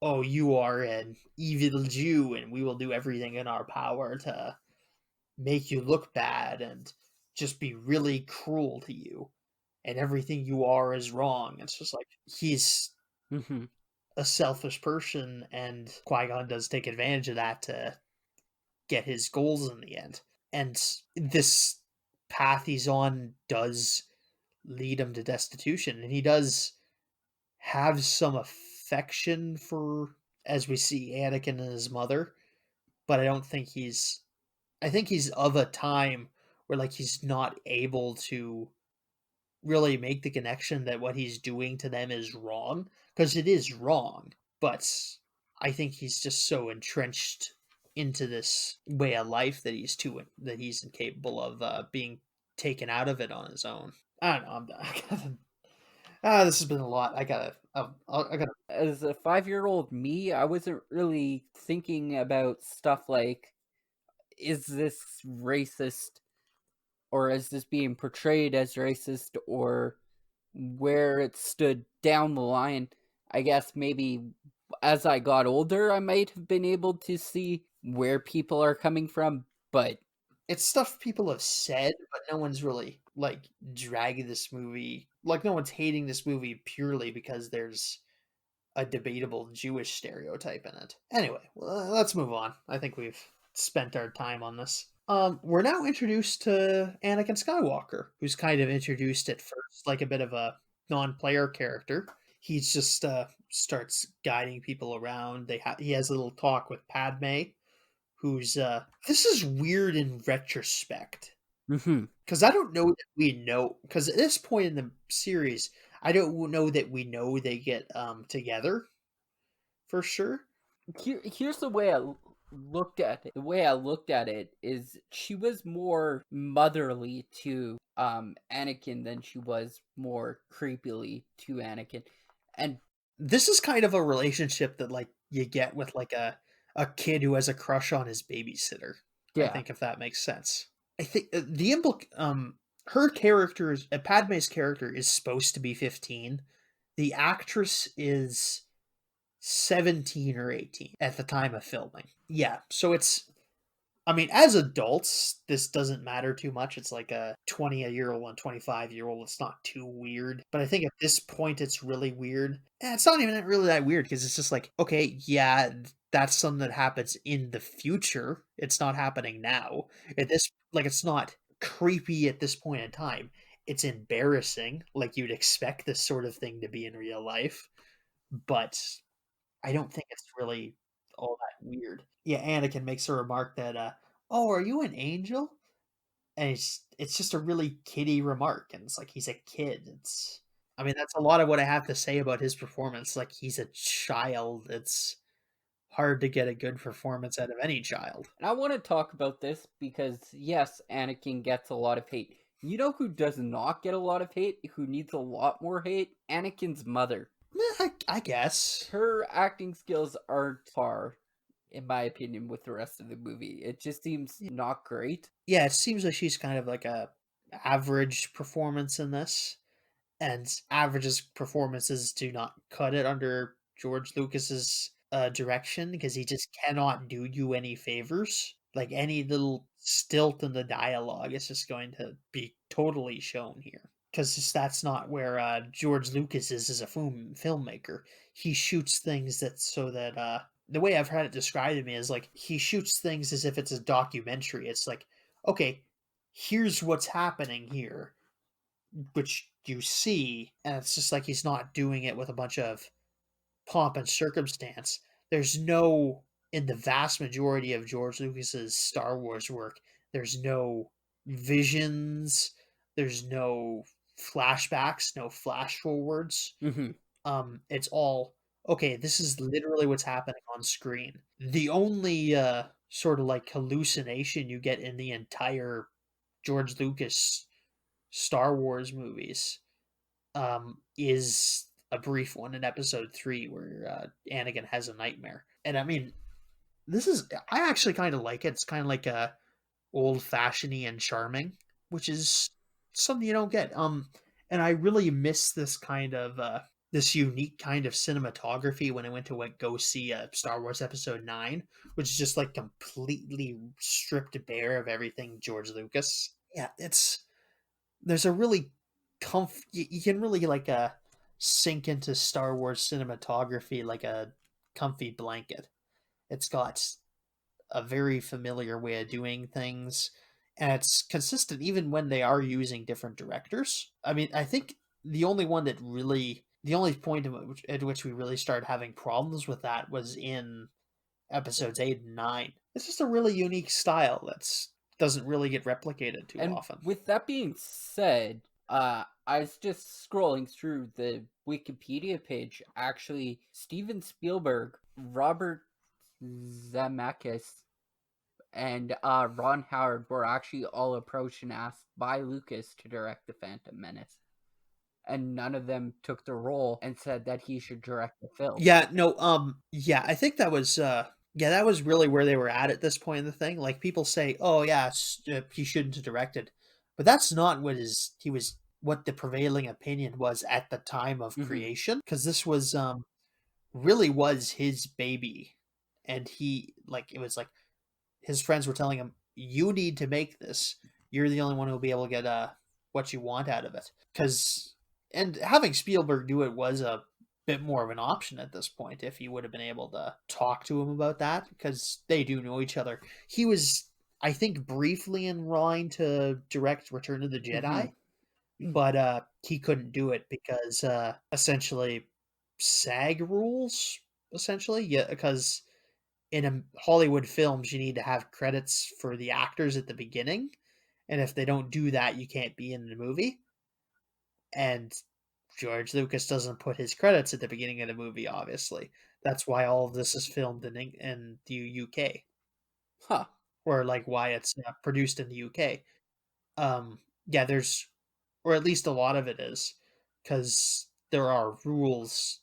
oh, you are an evil Jew and we will do everything in our power to make you look bad and just be really cruel to you. And everything you are is wrong. It's just like he's a selfish person, and Qui-Gon does take advantage of that to get his goals in the end. And this path he's on does lead him to destitution, and he does have some affection for, as we see, Anakin and his mother, but I think he's of a time where like he's not able to really make the connection that what he's doing to them is wrong, because it is wrong, but I think he's just so entrenched into this way of life that he's incapable of being taken out of it on his own. I don't know. This has been a lot. I gotta. As a 5-year-old me, I wasn't really thinking about stuff like, is this racist, or is this being portrayed as racist, or where it stood down the line. I guess maybe as I got older, I might have been able to see where people are coming from, but it's stuff people have said, but no one's really like dragging this movie. Like no one's hating this movie purely because there's a debatable Jewish stereotype in it. Anyway, let's move on. I think we've spent our time on this. We're now introduced to Anakin Skywalker, who's kind of introduced at first like a bit of a non-player character. He's just starts guiding people around. He has a little talk with Padme, who's this is weird in retrospect. Because I don't know that we know, because at this point in the series, I don't know that we know they get together for sure. Here's the way I looked at it. The way I looked at it is she was more motherly to Anakin than she was more creepily to Anakin. And this is kind of a relationship that like you get with like a a kid who has a crush on his babysitter. I Yeah. think if that makes sense. I think her character is Padme's character is supposed to be 15. The actress is 17 or 18 at the time of filming. Yeah, so it's I mean, as adults, this doesn't matter too much. It's like a 20-year-old and 25-year-old. It's not too weird. But I think at this point, it's really weird. And it's not even really that weird because it's just like, okay, yeah, that's something that happens in the future. It's not happening now. It's not creepy at this point in time. It's embarrassing, like you'd expect this sort of thing to be in real life. But I don't think it's really all that weird. Yeah, Anakin makes a remark that, "Oh, are you an angel?" And it's just a really kiddie remark, and it's like he's a kid. I mean, that's a lot of what I have to say about his performance. Like he's a child. It's hard to get a good performance out of any child. And I want to talk about this because, yes, Anakin gets a lot of hate. You know who does not get a lot of hate? Who needs a lot more hate? Anakin's mother. I guess. Her acting skills aren't par, in my opinion, with the rest of the movie. It just seems not great. Yeah, it seems like she's kind of like a average performance in this. And average's performances do not cut it under George Lucas's direction because he just cannot do you any favors. Like any little stilt in the dialogue is just going to be totally shown here because that's not where George Lucas is as a filmmaker. He shoots things that so that the way I've had it described to me is like he shoots things as if it's a documentary. It's like, okay, here's what's happening here, which you see, and it's just like he's not doing it with a bunch of pomp and circumstance. There's no, in the vast majority of George Lucas's Star Wars work, there's no visions, there's no flashbacks, no flash forwards. Mm-hmm. It's all okay. This is literally what's happening on screen. The only sort of like hallucination you get in the entire George Lucas Star Wars movies is a brief one in episode 3 where Anakin has a nightmare. And I mean, I actually kind of like it. It's kind of like a old fashioned and charming, which is something you don't get. And I really miss this kind of this unique kind of cinematography when I went to go see Star Wars Episode 9, which is just like completely stripped bare of everything George Lucas. Yeah, there's a really you can really like sink into Star Wars cinematography like a comfy blanket. It's got a very familiar way of doing things, and it's consistent even when they are using different directors. I mean, I think the only point at which we really started having problems with that was in episodes 8 and 9. It's just a really unique style that's doesn't really get replicated too And often. with that being said, I was just scrolling through the Wikipedia page. Actually, Steven Spielberg, Robert Zemeckis, and Ron Howard were actually all approached and asked by Lucas to direct The Phantom Menace. And none of them took the role and said that he should direct the film. Yeah, no, yeah, I think that was that was really where they were at this point in the thing. Like people say, "Oh yeah, he shouldn't have directed," but that's not what the prevailing opinion was at the time of Mm-hmm. creation. Because this was really was his baby, and it was like his friends were telling him, "You need to make this. You're the only one who'll be able to get what you want out of it." And having Spielberg do it was a bit more of an option at this point if he would have been able to talk to him about that because they do know each other. He was, I think, briefly in line to direct Return of the Jedi, Mm-hmm. but he couldn't do it because essentially SAG rules. Essentially, yeah, because in Hollywood films, you need to have credits for the actors at the beginning, and if they don't do that, you can't be in the movie. And George Lucas doesn't put his credits at the beginning of the movie. Obviously, that's why all of this is filmed in the UK, Huh. or like why it's produced in the UK. Yeah, or at least a lot of it is, because there are rules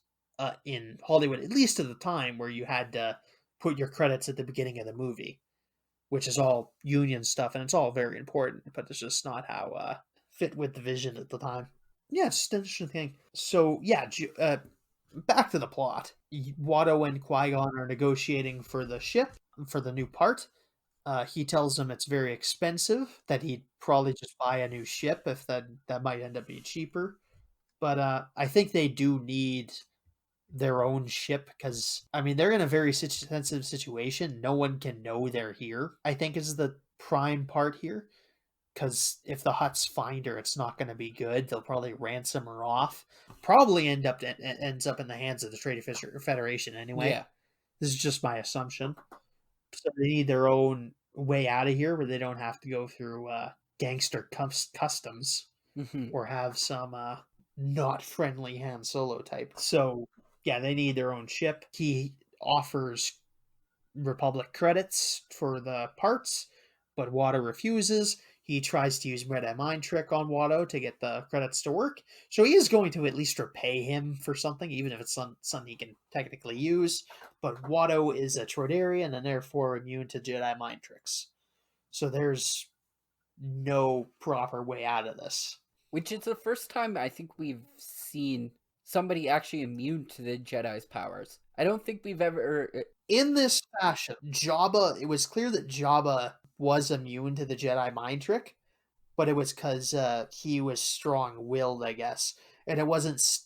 in Hollywood, at least at the time, where you had to put your credits at the beginning of the movie, which is all Union stuff, and it's all very important, but it's just not how fit with the vision at the time. Yeah, it's just an interesting thing. So yeah, back to the plot. Watto and Qui-Gon are negotiating for the ship, for the new part. He tells them it's very expensive, that he'd probably just buy a new ship if that might end up being cheaper. But I think they do need their own ship because, I mean, they're in a very sensitive situation. No one can know they're here, I think is the prime part here. Because if the Hutts find her, it's not going to be good. They'll probably ransom her off. Probably ends up in the hands of the Trade Federation anyway. Yeah. This is just my assumption. So they need their own way out of here where they don't have to go through gangster customs or have some not friendly Han Solo type. So yeah, they need their own ship. He offers Republic credits for the parts, but Watto refuses. He tries to use Red Eye Mind Trick on Watto to get the credits to work. So he is going to at least repay him for something, even if it's something he can technically use. But Watto is a Troidarian and therefore immune to Jedi Mind Tricks. So there's no proper way out of this. Which is the first time I think we've seen somebody actually immune to the Jedi's powers. I don't think we've ever... In this fashion, Jabba, it was clear that Jabba was immune to the Jedi mind trick, but it was because he was strong-willed, I guess. And it wasn't...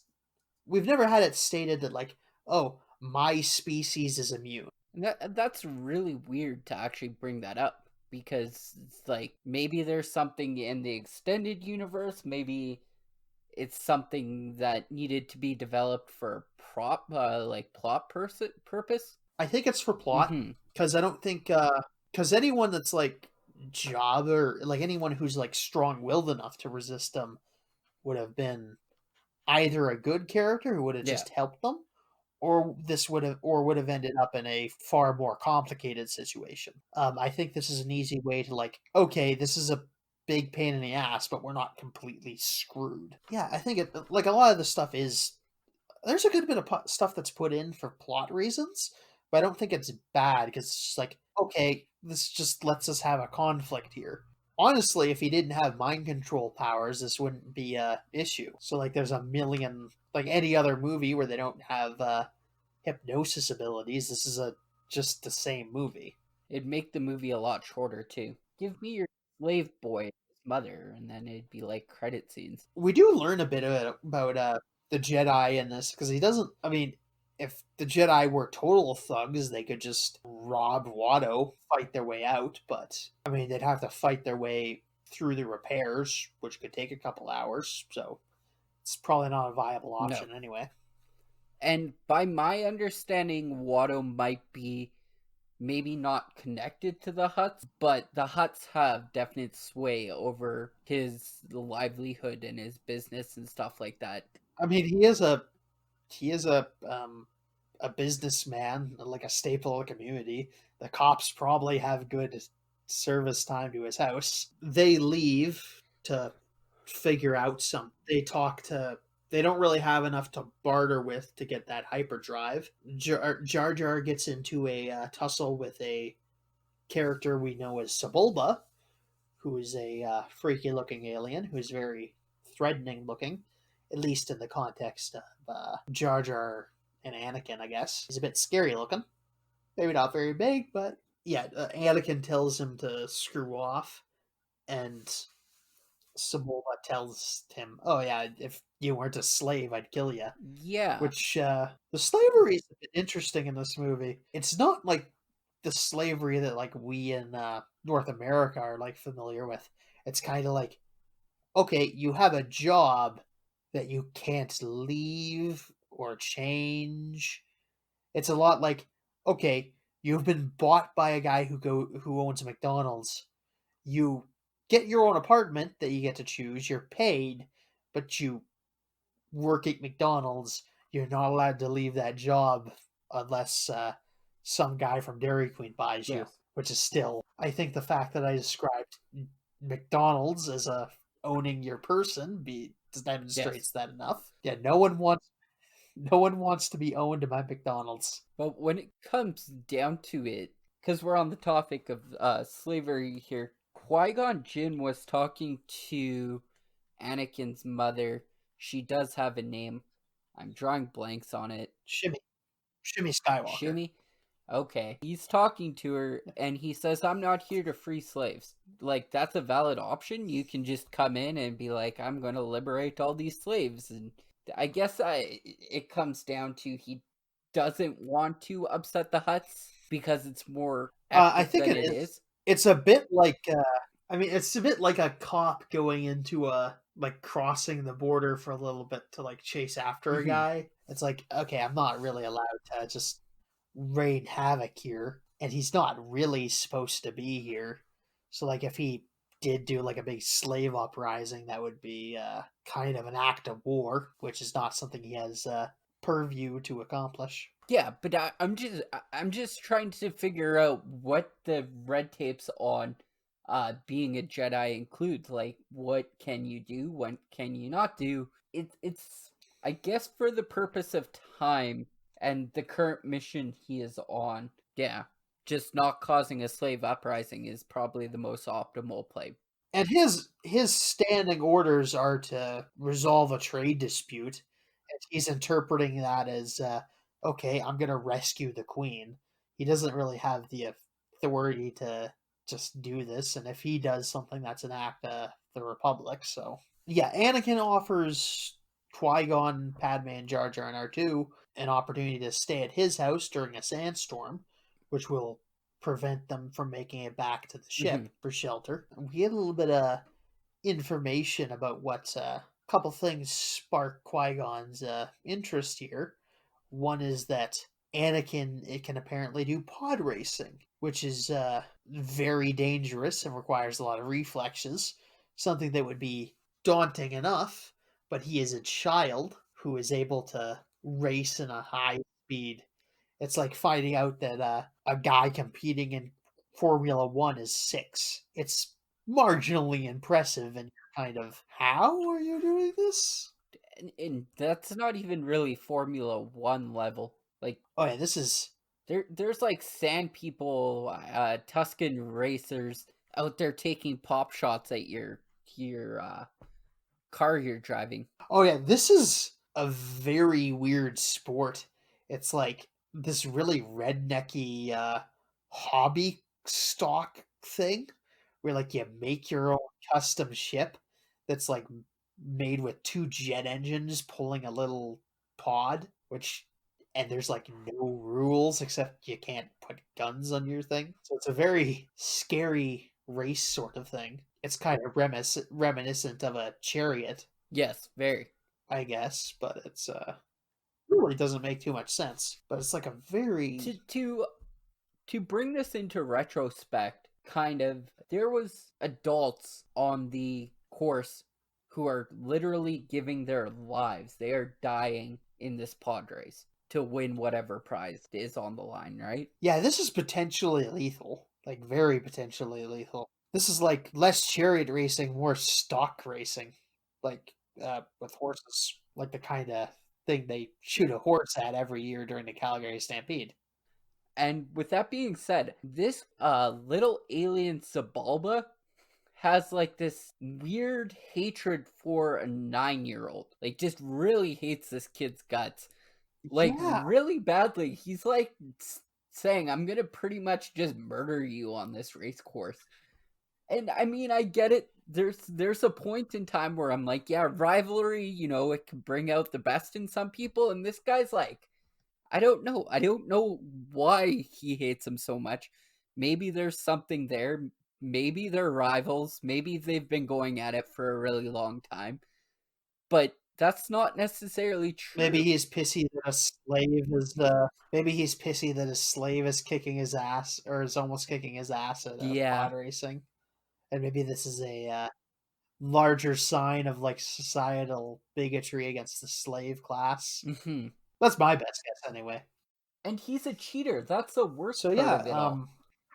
We've never had it stated that, like, oh, my species is immune. That's really weird to actually bring that up, because it's like, maybe there's something in the extended universe, maybe it's something that needed to be developed for plot purpose. I think it's for plot, because I don't think... Because anyone that's, like, Jabba, or, like, anyone who's, like, strong-willed enough to resist them would have been either a good character who would have just helped them, or would have ended up in a far more complicated situation. I think this is an easy way to, like, okay, this is a big pain in the ass, but we're not completely screwed. Yeah, I think like, a lot of the stuff is... There's a good bit of stuff that's put in for plot reasons, but I don't think it's bad, because it's just like, okay, this just lets us have a conflict here. Honestly, if he didn't have mind control powers, this wouldn't be a issue. So, like, there's a million, like any other movie where they don't have hypnosis abilities, this is just the same movie. It'd make the movie a lot shorter, too. Give me your slave boy, his mother, and then it'd be like credit scenes. We do learn a bit about the Jedi in this, because he doesn't, I mean, if the Jedi were total thugs, they could just rob Watto, fight their way out, but, I mean, they'd have to fight their way through the repairs, which could take a couple hours, so it's probably not a viable option anyway. And by my understanding, Watto might be maybe not connected to the Hutts, but the Hutts have definite sway over his livelihood and his business and stuff like that. I mean, he is a businessman, like a staple of the community. The cops probably have good service time to his house. They leave to figure out they don't really have enough to barter with to get that hyperdrive. Jar Jar gets into a tussle with a character we know as Sebulba, who is a freaky looking alien who's very threatening looking, at least in the context of Jar Jar and Anakin, I guess. He's a bit scary looking. Maybe not very big, but yeah, Anakin tells him to screw off, and Sebulba tells him, oh yeah, if you weren't a slave, I'd kill you. Yeah. Which, the slavery is a bit interesting in this movie. It's not like the slavery that, like, we in North America are, like, familiar with. It's kind of like, okay, you have a job that you can't leave or change. It's a lot like, okay, you've been bought by a guy who owns McDonald's. You get your own apartment that you get to choose. You're paid, but you work at McDonald's. You're not allowed to leave that job unless some guy from Dairy Queen buys you, which is still, I think the fact that I described McDonald's as owning your person demonstrates that enough. Yeah, no one wants No one wants to be owned by McDonald's. But when it comes down to it, because we're on the topic of slavery here, Qui-Gon Jinn was talking to Anakin's mother. She does have a name. I'm drawing blanks on it. Shimmy Skywalker. Shimmy? Okay. He's talking to her, and he says, I'm not here to free slaves. Like, that's a valid option. You can just come in and be like, I'm going to liberate all these slaves. And I guess it comes down to he doesn't want to upset the Hutts because it's more I think than it is. It's a bit like, it's a bit like a cop going into like crossing the border for a little bit to like chase after a guy. It's like, okay, I'm not really allowed to just rain havoc here, and he's not really supposed to be here. So like if he did do like a big slave uprising, that would be kind of an act of war, which is not something he has purview to accomplish. Yeah, but I'm just trying to figure out what the red tapes on being a Jedi includes. Like, what can you do? What can you not do? It's I guess for the purpose of time and the current mission he is on. Yeah, just not causing a slave uprising is probably the most optimal play. And his standing orders are to resolve a trade dispute, and he's interpreting that as okay, I'm going to rescue the queen. He doesn't really have the authority to just do this, and if he does something, that's an act of the Republic. So yeah, Anakin offers Qui-Gon, Padme, and Jar Jar and R2 an opportunity to stay at his house during a sandstorm, which will prevent them from making it back to the ship for shelter. And we get a little bit of information about what a couple things spark Qui-Gon's interest here. One is that Anakin can apparently do pod racing, which is very dangerous and requires a lot of reflexes, something that would be daunting enough, but he is a child who is able to race in a high speed. It's like finding out that a guy competing in Formula One is 6. It's marginally impressive, and you're kind of, how are you doing this? And that's not even really Formula One level. Like, oh yeah, this is there's like sand people, Tuscan racers out there taking pop shots at your car you're driving. Oh yeah, this is a very weird sport. It's like this really rednecky hobby stock thing where like you make your own custom ship that's like made with 2 jet engines pulling a little pod, and there's like no rules except you can't put guns on your thing. So it's a very scary race sort of thing. It's kind of reminiscent of a chariot. Yes, very. I guess, but it's really doesn't make too much sense. But it's like a very to bring this into retrospect, kind of, there was adults on the course who are literally giving their lives. They are dying in this pod race to win whatever prize is on the line, right? Yeah, this is potentially lethal. Like, very potentially lethal. This is like less chariot racing, more stock racing. Like, with horses. Like the kind of thing they shoot a horse at every year during the Calgary Stampede. And with that being said, this little alien Sabalba has like this weird hatred for a 9-year-old. Like, just really hates this kid's guts. Like, really badly. He's like saying, I'm gonna pretty much just murder you on this race course. And I mean, I get it. There's a point in time where I'm like, yeah, rivalry, it can bring out the best in some people. And this guy's like, I don't know. I don't know why he hates him so much. Maybe there's something there. Maybe they're rivals. Maybe they've been going at it for a really long time. But that's not necessarily true. Maybe he's pissy that a slave is maybe he's pissy that a slave is kicking his ass, or is almost kicking his ass at pod racing. And maybe this is a larger sign of like societal bigotry against the slave class. Mm-hmm. That's my best guess, anyway. And he's a cheater. That's the worst part of it all.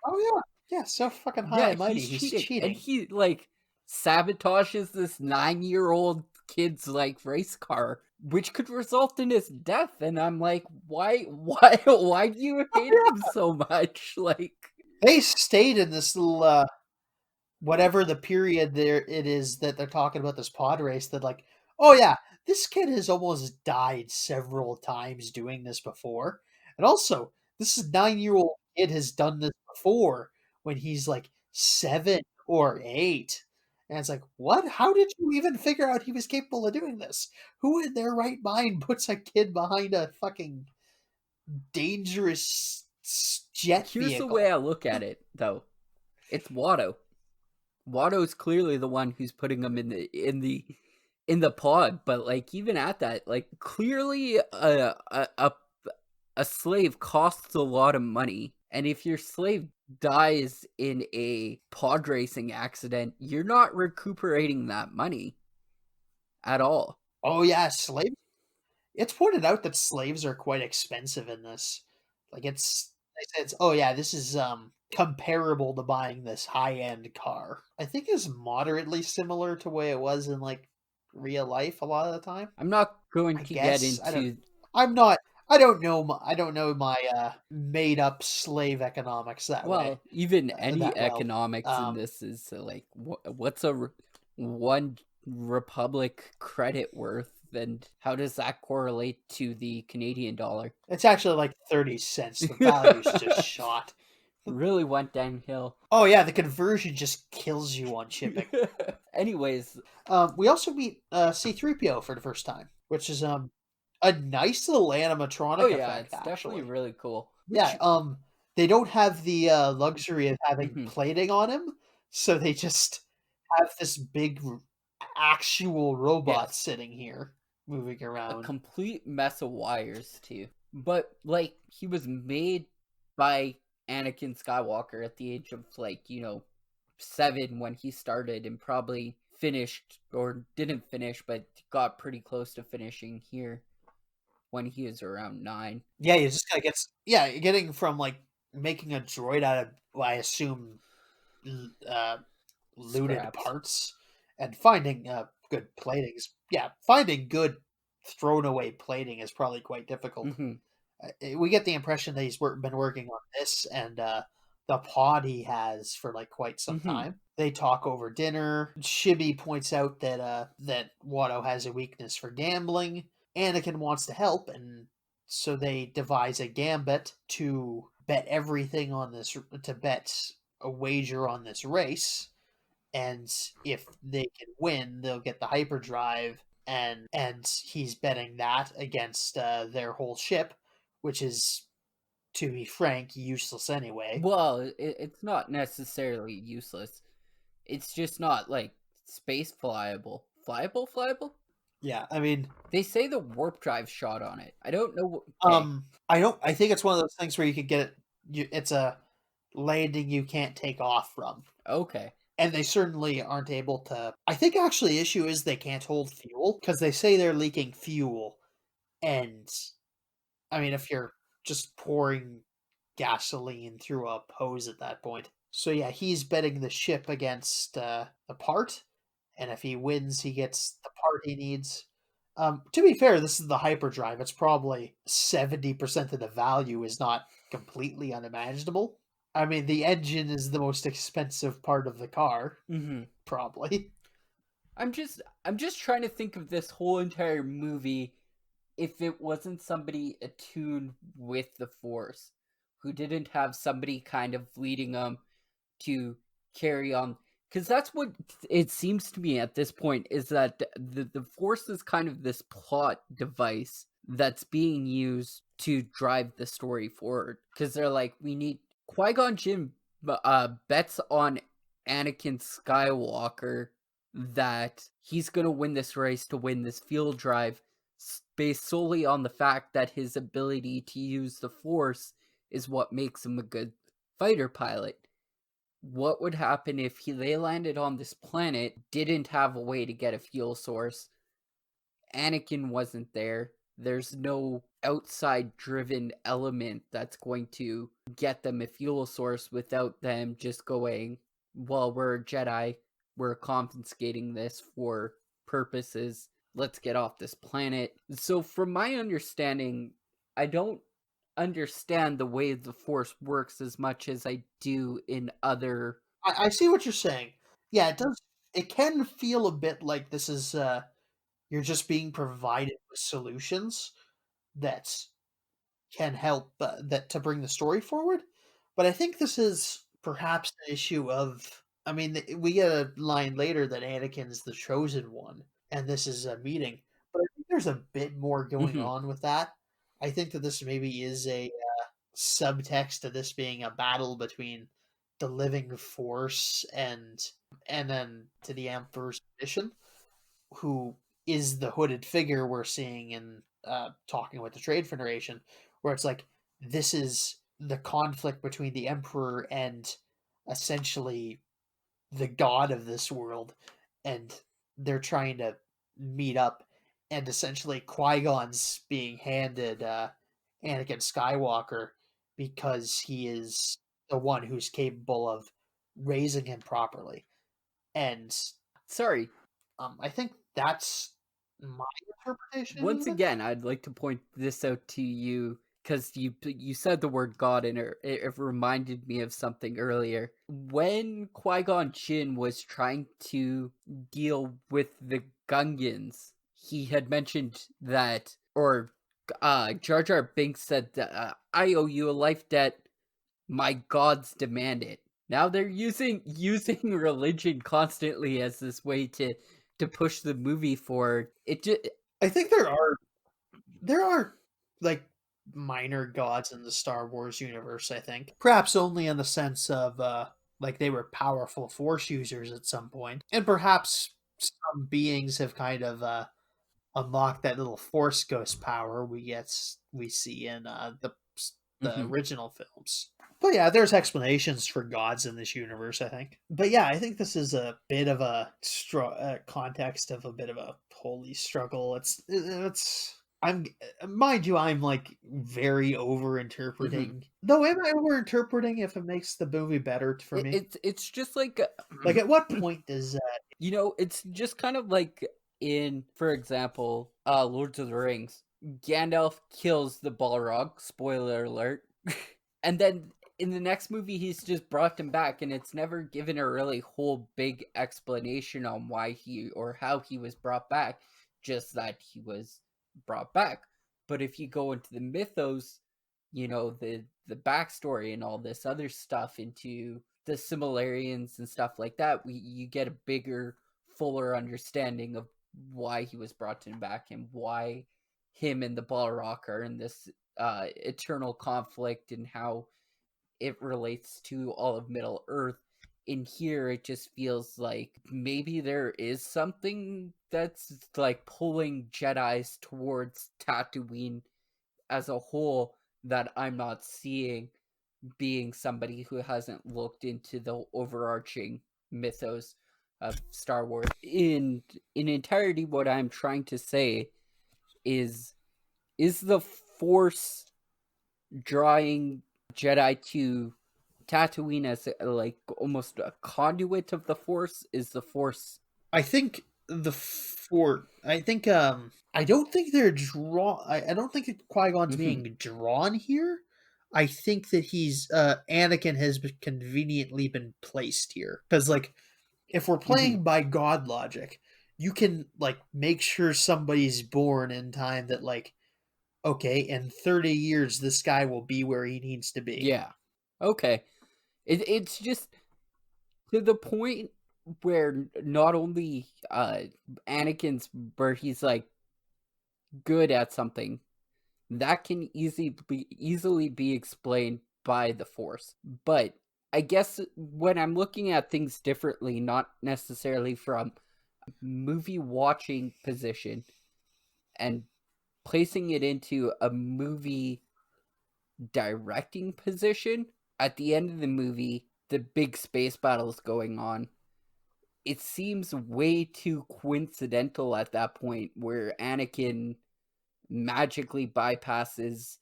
Oh yeah, so fucking high and mighty. He's cheating, and he like sabotages this 9-year-old kid's like race car which could result in his death. And I'm like, why do you hate him so much? Like, They stayed in this little whatever the period there it is that they're talking about this pod race that like, oh yeah, this kid has almost died several times doing this before. And also, this is 9-year-old kid has done this before when he's like 7 or 8. And it's like, what? How did you even figure out he was capable of doing this? Who in their right mind puts a kid behind a fucking dangerous jet here's vehicle? the way I look at it, though. It's Watto. Watto's clearly the one who's putting him in the pod, but like even at that, like clearly a slave costs a lot of money, and if your slave dies in a pod racing accident, you're not recuperating that money at all. Oh yeah, slaves. It's pointed out that slaves are quite expensive in this. Like they said it's, oh yeah, this is comparable to buying this high-end car. I think is moderately similar to the way it was in like real life a lot of the time. I'm not going I to get guess into I'm not I don't know my made up slave economics that way. even any That well. economics in this is like what's a one republic credit worth, and how does that correlate to the Canadian dollar? It's actually like 30 cents. The value's just shot. Really went downhill. Oh yeah, the conversion just kills you on shipping. Anyways, we also meet C-3PO for the first time, which is a nice little animatronic oh yeah, effect, it's actually. definitely really cool. Yeah, they don't have the luxury of having Mhm. plating on him, so they just have this big actual robot Yes. sitting here moving A around. complete mess of wires too. But like he was made by Anakin Skywalker at the age of like, 7 when he started, and probably finished or didn't finish but got pretty close to finishing here when he was around 9. Yeah, you just kind of getting from like making a droid out of, well, I assume, uh, looted Scraps. parts and finding good platings. Yeah, finding good thrown away plating is probably quite difficult. Mhm. We get the impression that he's been working on this and the pod he has for like quite some Mhm. time. They talk over dinner. Shibby points out that Watto has a weakness for gambling. Anakin wants to help, and so they devise a gambit to bet everything on this, to bet a wager on this race, and if they can win, they'll get the hyperdrive, and he's betting that against their whole ship, which is, to be frank, useless anyway. Well, it's not necessarily useless. It's just not like space flyable. Flyable? Yeah, I mean, They say the warp drive shot on it. I don't know. Okay. I think it's one of those things where you could get it. It's a landing you can't take off from. Okay. And they certainly aren't able to. I think actually the issue is they can't hold fuel because they say they're leaking fuel. And I mean, if you're just pouring gasoline through a hose at that point. So yeah, he's betting the ship against the part, and if he wins, he gets the part he needs. To be fair, this is the hyperdrive. It's probably 70% of the value is not completely unimaginable. I mean, the engine is the most expensive part of the car, probably. I'm just trying to think of this whole entire movie if it wasn't somebody attuned with the Force, who didn't have somebody kind of leading them to carry on. Because that's what it seems to me at this point, is that the Force is kind of this plot device that's being used to drive the story forward. Because they're like, we need... Qui-Gon Jinn bets on Anakin Skywalker that he's going to win this race to win this field drive, based solely on the fact that his ability to use the Force is what makes him a good fighter pilot. What would happen if they landed on this planet, didn't have a way to get a fuel source, Anakin wasn't there, there's no outside driven element that's going to get them a fuel source without them just going, well, we're a Jedi, we're confiscating this for purposes let's get off this planet. So from my understanding, I don't understand the way the Force works as much as I do in other. I see what you're saying. Yeah, it does. It can feel a bit like this is you're just being provided with solutions that can help that to bring the story forward. But I think this is perhaps an issue of. I mean, we get a line later that Anakin's the chosen one, and this is a meeting. But I think there's a bit more going Mhm. on with that. I think that this maybe is a subtext to this being a battle between the living force and then to the Emperor's mission, who is the hooded figure we're seeing in talking with the Trade Federation, where it's like this is the conflict between the Emperor and essentially the god of this world, and they're trying to meet up, and essentially Qui-Gon's being handed Anakin Skywalker because he is the one who's capable of raising him properly. And Sorry, I think that's my interpretation once of it. again, I'd like to point this out to you because you said the word God and it reminded me of something earlier. When Qui-Gon Jinn was trying to deal with the Gungans, he had mentioned that, or Jar Jar Binks said that I owe you a life debt. My gods demand it. Now they're using religion constantly as this way to push the movie forward. It just I think there are like minor gods in the Star Wars universe, I think. Perhaps only in the sense of like they were powerful force users at some point. And perhaps some beings have kind of unlocked that little force ghost power we see in the mhm. original films. But yeah, there's explanations for gods in this universe, I think. But yeah, I think this is a bit of a context of a bit of a holy struggle. It's I'm mind you, I'm like very over Mhm. interpreting. Though, am I over interpreting if it makes the movie better for me? It's just like Like, at what point does it's just kind of like in, for example, Lords of the Rings. Gandalf kills the Balrog, spoiler alert. And then in the next movie he's just brought him back and it's never given a really whole big explanation on why he or how he was brought back, just that he was brought back. But if you go into the mythos, the backstory and all this other stuff, into the similarians and stuff like that, you get a bigger, fuller understanding of why he was brought him back and why him and the Balrog are in this eternal conflict and how it relates to all of Middle Earth. In here, it just feels like maybe there is something that's like pulling Jedis towards Tatooine as a whole that I'm not seeing, being somebody who hasn't looked into the overarching mythos of Star Wars. In entirety, what I'm trying to say is the Force drawing Jedi to Tatooine as like almost a conduit of the Force? Is the Force? I think I think I don't think they're draw I don't think Qui-Gon's Mhm. being drawn here. I think that he's Anakin has conveniently been placed here cuz like if we're Mhm. playing by god logic, you can like make sure somebody's born in time that like okay, in 30 years this guy will be where he needs to be. Yeah. Okay. It's just to the point where not only Anakin's, where he's like good at something that can easily be explained by the Force. But I guess when I'm looking at things differently, not necessarily from movie watching position and placing it into a movie directing position, at the end of the movie, the big space battle is going on. It seems way too coincidental at that point where Anakin magically bypasses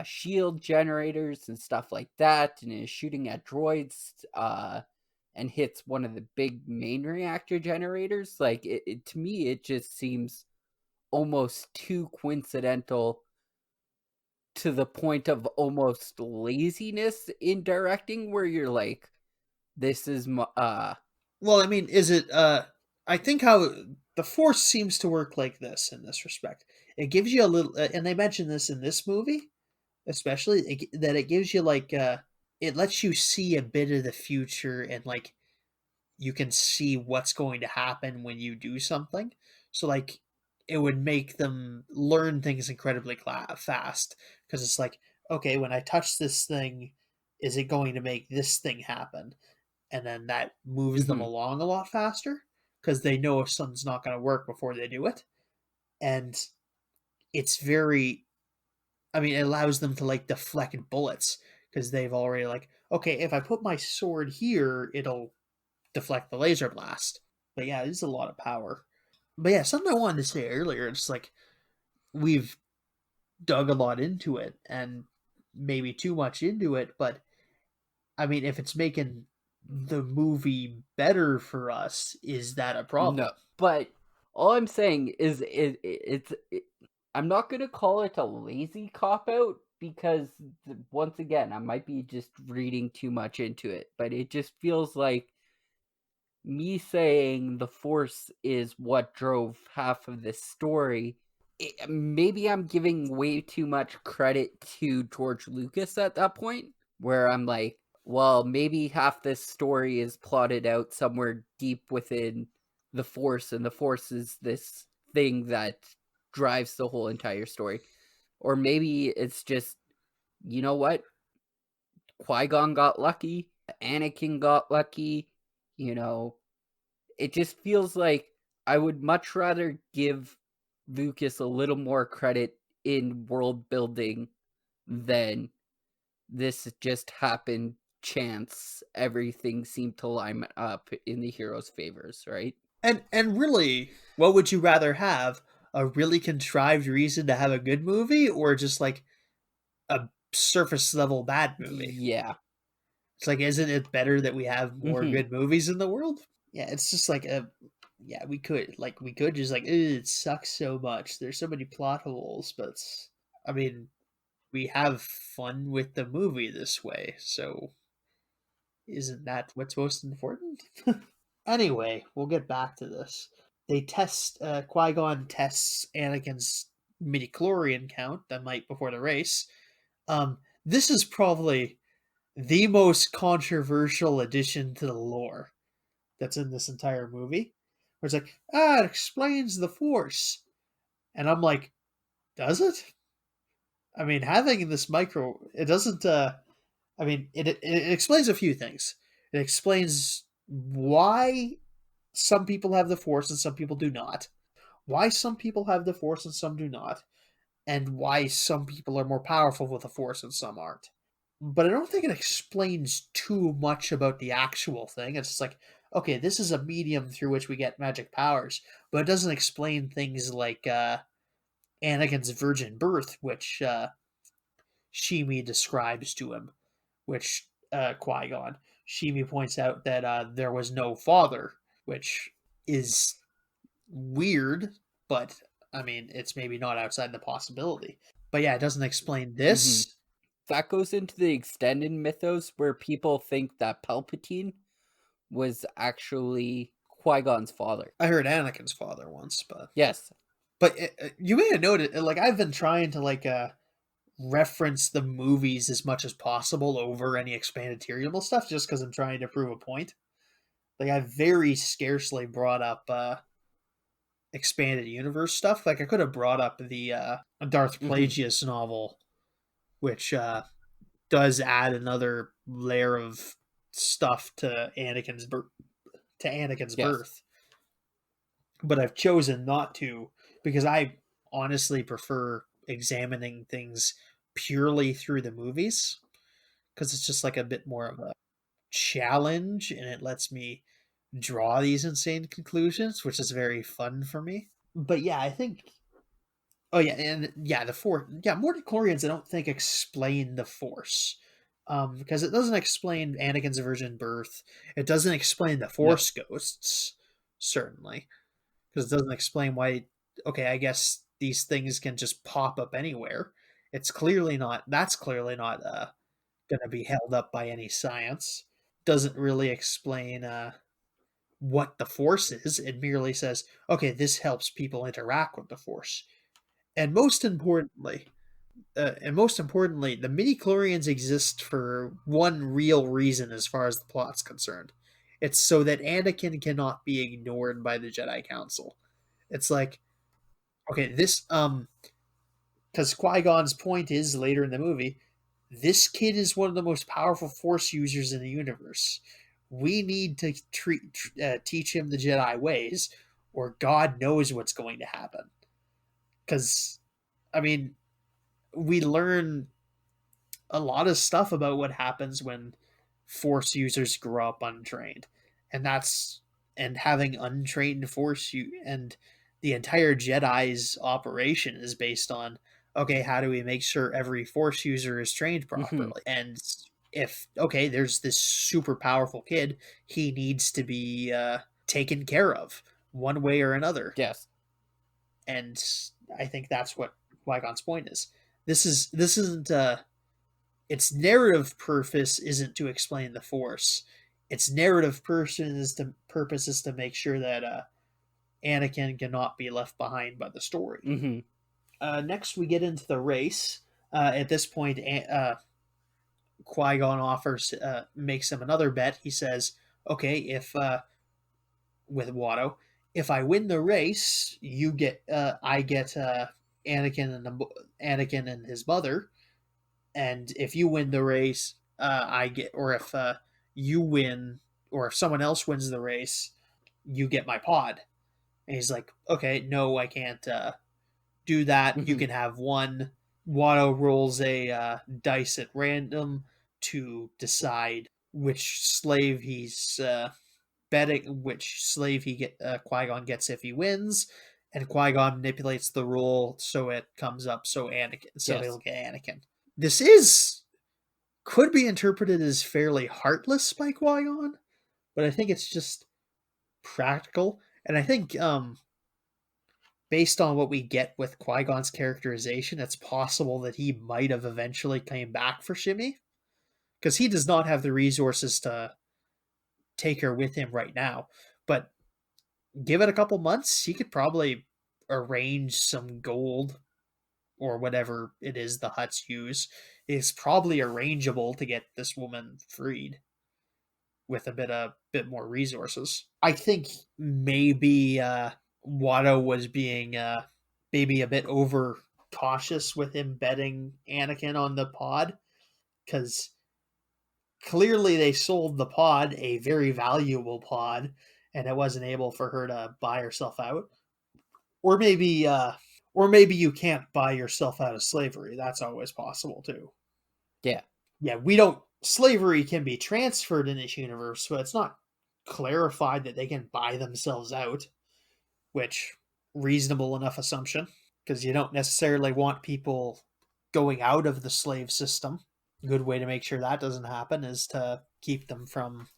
shield generators and stuff like that and is shooting at droids and hits one of the big main reactor generators, like to me it just seems almost too coincidental to the point of almost laziness in directing, where you're like, this is Well, I mean, is it I think how the force seems to work like this in this respect. It gives you a little and they mentioned this in this movie, especially that it gives you like it lets you see a bit of the future, and like you can see what's going to happen when you do something. So like it would make them learn things incredibly fast, because it's like, okay, when I touch this thing, is it going to make this thing happen? And then that moves them mhm, along a lot faster because they know if something's not going to work before they do it. And it's very, I mean, it allows them to like deflect bullets because they've already like, okay, if I put my sword here, it'll deflect the laser blast. But yeah, it's a lot of power. But yeah, something I wanted to say earlier, it's like we've dug a lot into it and maybe too much into it, but I mean, if it's making the movie better for us, is that a no, problem? but all I'm saying is I'm not gonna call it a lazy cop out, because once again I might be just reading too much into it, but it just feels like me saying the force is what drove half of this story. Maybe I'm giving way too much credit to George Lucas at that point, where I'm like, well, maybe half this story is plotted out somewhere deep within the force, and the force is this thing that drives the whole entire story. Or maybe it's just, you know what, Qui-Gon got lucky, Anakin got lucky, you know, it just feels like I would much rather give Lucas a little more credit in world building than this just happened chance. Everything seemed to line up in the hero's favors, right? And really, what would you rather have? A really contrived reason to have a good movie, or just like a surface level bad movie? Yeah. It's like, isn't it better that we have more Hmm. good movies in the world? Yeah, it's just like a yeah, we could just like, "Ugh, it sucks so much. There's so many plot holes, but I mean, we have fun with the movie this way, so isn't that what's most important? Anyway, we'll get back to this. They test Qui-Gon tests Anakin's midichlorian count the night before the race. This is probably the most controversial addition to the lore that's in this entire movie. Where it's like, it explains the Force. And I'm like, does it? I mean, having this micro, it doesn't, I mean, it explains a few things. It explains why some people have the Force and some people do not, why some people have the Force and some do not, and why some people are more powerful with the Force and some aren't. But I don't think it explains too much about the actual thing. It's just like, okay, this is a medium through which we get magic powers, but it doesn't explain things like Anakin's virgin birth, which Shimi describes to him, which Qui Gon. Shimi points out that there was no father, which is weird, but I mean, it's maybe not outside the possibility. But yeah, it doesn't explain Hmm. this. That goes into the extended mythos where people think that Palpatine was actually Qui-Gon's father. I heard Anakin's father once, Yes. but you may have noted, like I've been trying to like reference the movies as much as possible over any expanded material stuff, just because I'm trying to prove a point. Like I very scarcely brought up expanded universe stuff. Like I could have brought up the Darth Hmm. Plagueis novel, which does add another layer of stuff to Anakin's Yes. birth. But I've chosen not to because I honestly prefer examining things purely through the movies, because it's just like a bit more of a challenge and it lets me draw these insane conclusions, which is very fun for me. But yeah, I think oh yeah, and yeah, the force, yeah, Midichlorians I don't think explain the force. Because it doesn't explain Anakin's virgin birth. It doesn't explain the No. Force ghosts, certainly, because it doesn't explain why. Okay, I guess these things can just pop up anywhere. It's clearly not. That's clearly not going to be held up by any science. Doesn't really explain what the Force is. It merely says, okay, this helps people interact with the Force. And most importantly, the midichlorians exist for one real reason as far as the plot's concerned. It's so that Anakin cannot be ignored by the Jedi Council. It's like, okay, this because Qui-Gon's point is later in the movie, this kid is one of the most powerful Force users in the universe. We need to teach him the Jedi ways, or God knows what's going to happen. Because, I mean, we learn a lot of stuff about what happens when Force users grow up untrained, and having untrained Force and the entire Jedi's operation is based on, okay, how do we make sure every Force user is trained properly? And if, okay, there's this super powerful kid, he needs to be taken care of one way or another. Yes. And I think that's what Qui-Gon's point is. This isn't its narrative purpose isn't to explain the Force. Its narrative purpose is to make sure that Anakin cannot be left behind by the story. Next, we get into the race. At this point, Qui-Gon makes him another bet. He says, "Okay, if with Watto, if I win the race, I get Anakin and his mother, and if you win the race, if you win, or if someone else wins the race, you get my pod." And he's like, "Okay, no, I can't do that. You can have one." Watto rolls a dice at random to decide which slave he's betting, which slave Qui-Gon gets if he wins, and Qui-Gon manipulates the roll so it comes up so he'll get Anakin. This could be interpreted as fairly heartless by Qui-Gon, but I think it's just practical, and I think based on what we get with Qui-Gon's characterization, it's possible that he might have eventually came back for Shmi, because he does not have the resources to take her with him right now. But give it a couple months, he could probably arrange some gold or whatever it is the Hutts use. It's probably arrangeable to get this woman freed with a bit more resources. I think maybe Watto was being maybe a bit over cautious with him betting Anakin on the pod, because clearly they sold the pod, a very valuable pod, and it wasn't able for her to buy herself out. Or maybe you can't buy yourself out of slavery. That's always possible too. Yeah. Yeah, we don't. Slavery can be transferred in this universe, but it's not clarified that they can buy themselves out, which reasonable enough assumption, because you don't necessarily want people going out of the slave system. A good way to make sure that doesn't happen is to keep them from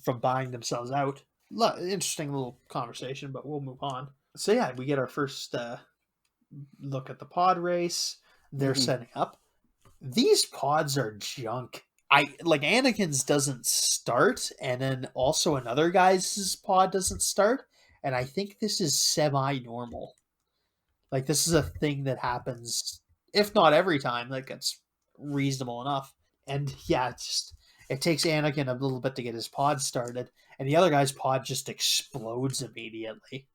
from buying themselves out. Interesting little conversation, but we'll move on. So yeah, we get our first look at the pod race. They're setting up. These pods are junk. Anakin's doesn't start, and then also another guy's pod doesn't start, and I think this is semi-normal. Like, this is a thing that happens, if not every time, like, it's reasonable enough. And yeah, it takes Anakin a little bit to get his pod started, and the other guy's pod just explodes immediately.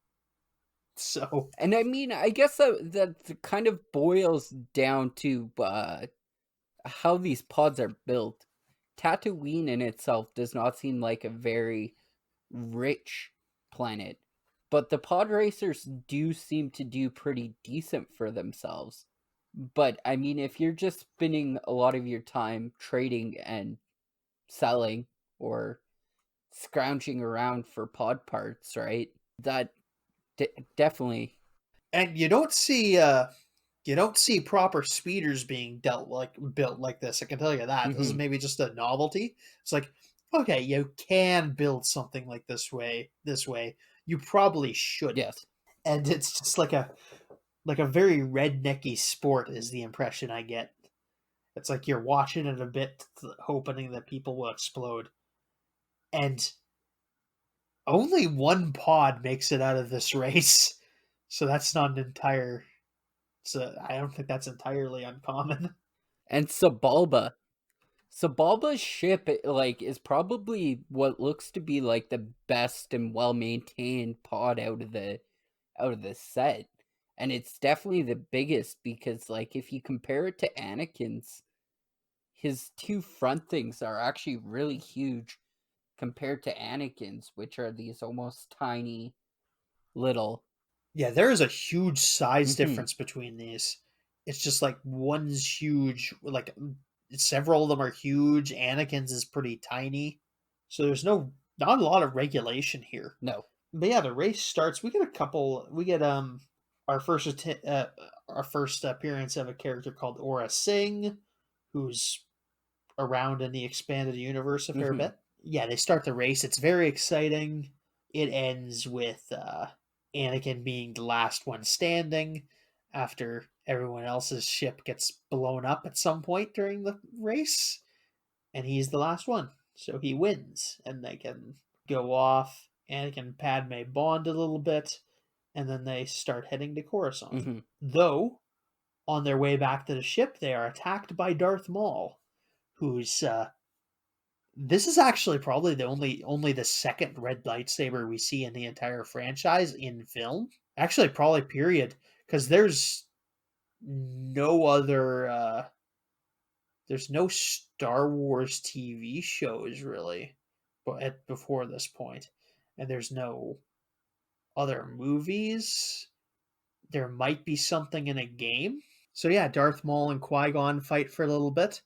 So, and I mean, I guess that kind of boils down to how these pods are built. Tatooine in itself does not seem like a very rich planet, but the pod racers do seem to do pretty decent for themselves. But I mean, if you're just spending a lot of your time trading and selling or scrounging around for pod parts, right? That definitely. And you don't see You don't see proper speeders being built like this. I can tell you that. This is Mhm. maybe just a novelty. It's like, okay, you can build something like this way. You probably shouldn't. Yes. And it's just like a very rednecky sport is the impression I get. It's like you're watching it a bit, hoping that people will explode. And only one pod makes it out of this race. So that's not an entire. So I don't think that's entirely uncommon. And Sabalba. Sabalba's ship is probably what looks to be like the best and well-maintained pod out of the set. And it's definitely the biggest because like if you compare it to Anakin's, his two front things are actually really huge compared to Anakin's, which are these almost tiny little. Yeah, there is a huge size Mhm. difference between these. It's just like one's huge, like several of them are huge. Anakin's is pretty tiny, so there's not a lot of regulation here. No. But yeah, the race starts. We get a couple. We get our first our first appearance of a character called Aura Singh, who's around in the expanded universe a fair Mhm. bit. Yeah, they start the race. It's very exciting. It ends with Anakin being the last one standing after everyone else's ship gets blown up at some point during the race, and he's the last one. So he wins, and they can go off. Anakin and Padme bond a little bit, and then they start heading to Coruscant. Mhm. Though, on their way back to the ship, they are attacked by Darth Maul, who's this is actually probably the only the second red lightsaber we see in the entire franchise in film. Actually, probably period, because no other there's no Star Wars TV shows really, but before this point, and there's no other movies. There might be something in a game. So yeah, Darth Maul and Qui-Gon fight for a little bit.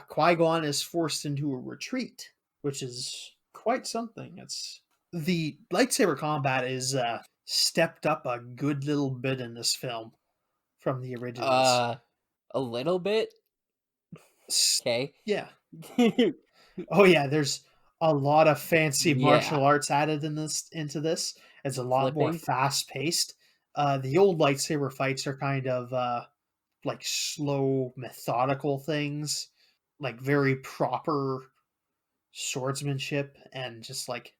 Qui-Gon is forced into a retreat, which is quite something. It's the lightsaber combat is stepped up a good little bit in this film from the originals. Uh a little bit. Okay. Yeah. Oh yeah, there's a lot of fancy Yeah. martial arts added into this. It's a lot more Flipping. fast paced. The old lightsaber fights are kind of like slow, methodical things, like very proper swordsmanship and just like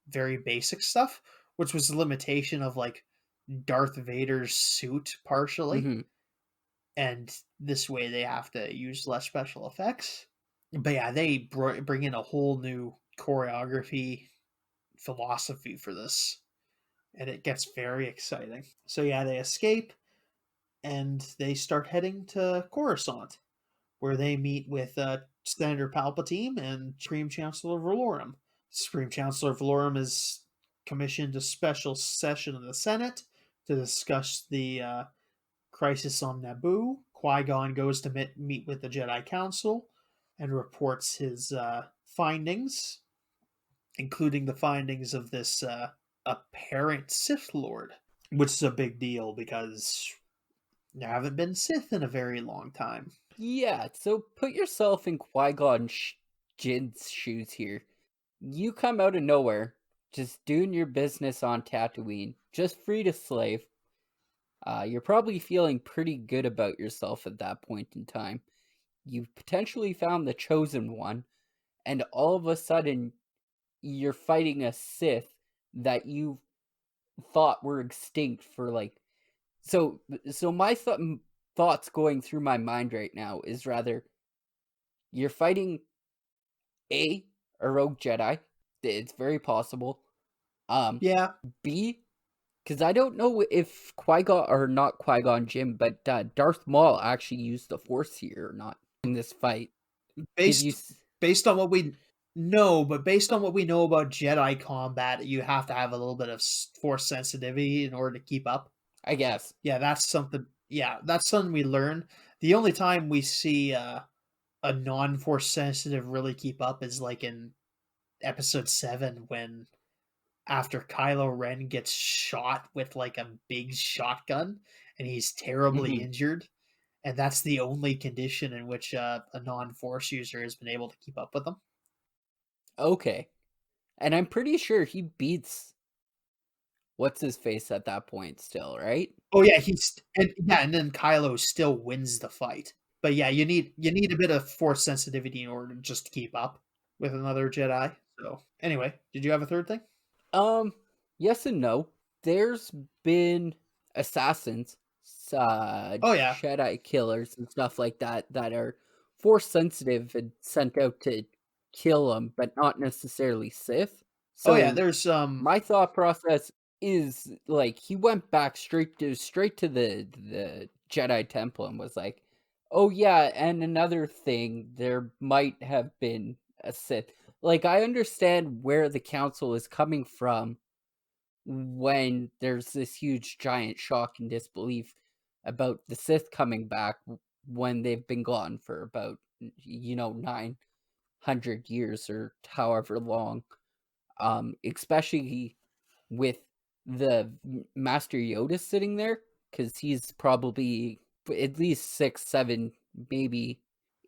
very basic stuff, which was the limitation of like Darth Vader's suit partially. Mhm. And this way they have to use less special effects. But yeah, they bring in a whole new choreography philosophy for this, and it gets very exciting. So yeah, they escape and they start heading to Coruscant, where they meet with Senator Palpatine and Supreme Chancellor Valorum. Supreme Chancellor Valorum is commissioned a special session of the Senate to discuss the crisis on Naboo. Qui-Gon goes to meet with the Jedi Council and reports his findings, including the findings of this apparent Sith Lord, which is a big deal because there haven't been Sith in a very long time. Yeah, so put yourself in Qui-Gon Jinn's shoes here. You come out of nowhere, just doing your business on Tatooine, just free to slave. You're probably feeling pretty good about yourself at that point in time. You've potentially found the chosen one, and all of a sudden, you're fighting a Sith that you thought were extinct for like. So my thoughts going through my mind right now is rather you're fighting a rogue Jedi. It's very possible. Um, Yeah, B, because I don't know if Qui-Gon or not Qui-Gon Jinn, but Darth Maul actually used the Force here or not in this fight. Did you? based based on what we know, but based on what we know about Jedi combat, you have to have a little bit of force sensitivity in order to keep up. I guess. Yeah, that's something. Yeah, that's something we learn. The only time we see a non-force sensitive really keep up is like in Episode 7 when after Kylo Ren gets shot with like a big shotgun and he's terribly Mhm. injured, and that's the only condition in which a non-Force user has been able to keep up with them. Okay. And I'm pretty sure he beats what's his face at that point still, right? Oh yeah, and then Kylo still wins the fight. But yeah, you need a bit of Force sensitivity in order to just keep up with another Jedi. So anyway, did you have a third thing? Um, yes and no. There's been assassins, Oh yeah, Jedi killers and stuff like that that are force sensitive and sent out to kill them, but not necessarily Sith. oh yeah. So There's my thought process is like he went back straight to the Jedi Temple and was like, "Oh yeah, and another thing, there might have been a Sith." Like I understand where the council is coming from when there's this huge giant shock and disbelief about the Sith coming back when they've been gone for about 900 years or however long, especially with the Master Yoda sitting there, because he's probably at least 6, 7, maybe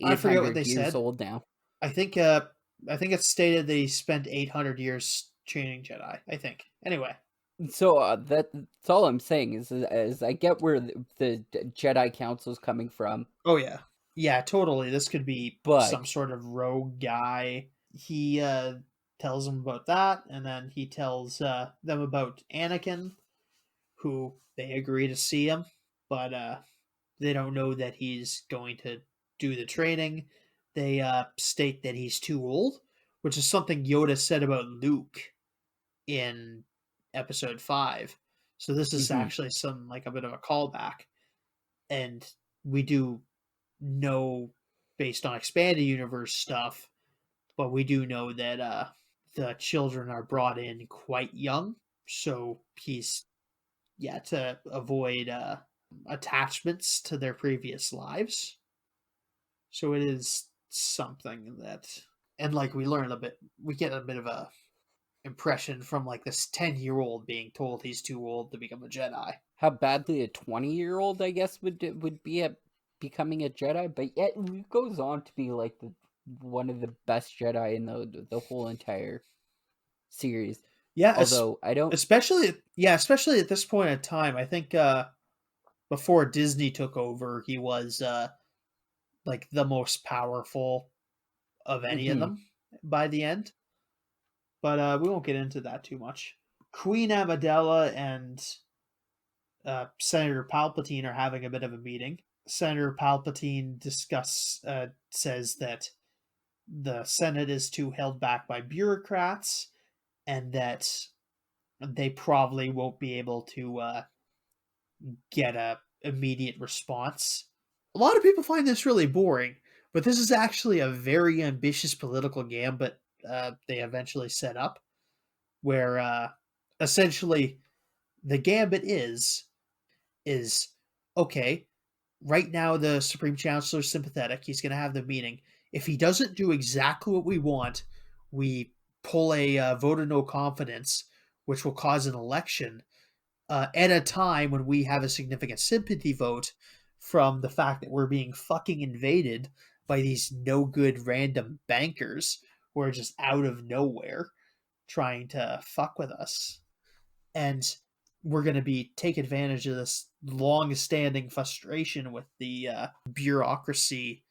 I eight forget what hundred they years said. old now. I think uh I think it's stated that he spent 800 years training Jedi. I think. Anyway. So that's all I'm saying is I get where the Jedi Council's coming from, Oh yeah. Yeah, totally. This could be some but sort of rogue guy. He tells them about that, and then he tells them about Anakin, who they agree to see him, but they don't know that he's going to do the training. They state that he's too old, which is something Yoda said about Luke in episode 5. So this is mhm. actually some like a bit of a callback. And we do know based on expanded universe stuff, but we do know that the children are brought in quite young. So he's to avoid attachments to their previous lives. So it is something that, and like we get a bit of a impression from like this 10-year-old being told he's too old to become a Jedi. How badly a 20-year-old I guess would be at becoming a Jedi, but yet he goes on to be like one of the best Jedi in the whole entire series. Yeah, Although I don't. especially at this point in time, I think before Disney took over, he was like the most powerful of any of Mhm. them by the end. But we won't get into that too much. Queen Amidala and Senator Palpatine are having a bit of a meeting. Senator Palpatine says that the Senate is too held back by bureaucrats, and that they probably won't be able to get a immediate response. A lot of people find this really boring, but this is actually a very ambitious political gambit they eventually set up, where essentially the gambit is okay. Right now, the Supreme Chancellor is sympathetic. He's going to have the meeting. If he doesn't do exactly what we want, we pull a vote of no confidence, which will cause an election at a time when we have a significant sympathy vote from the fact that we're being fucking invaded by these no good random bankers who are just out of nowhere trying to fuck with us. And we're going to be take advantage of this long-standing frustration with the bureaucracy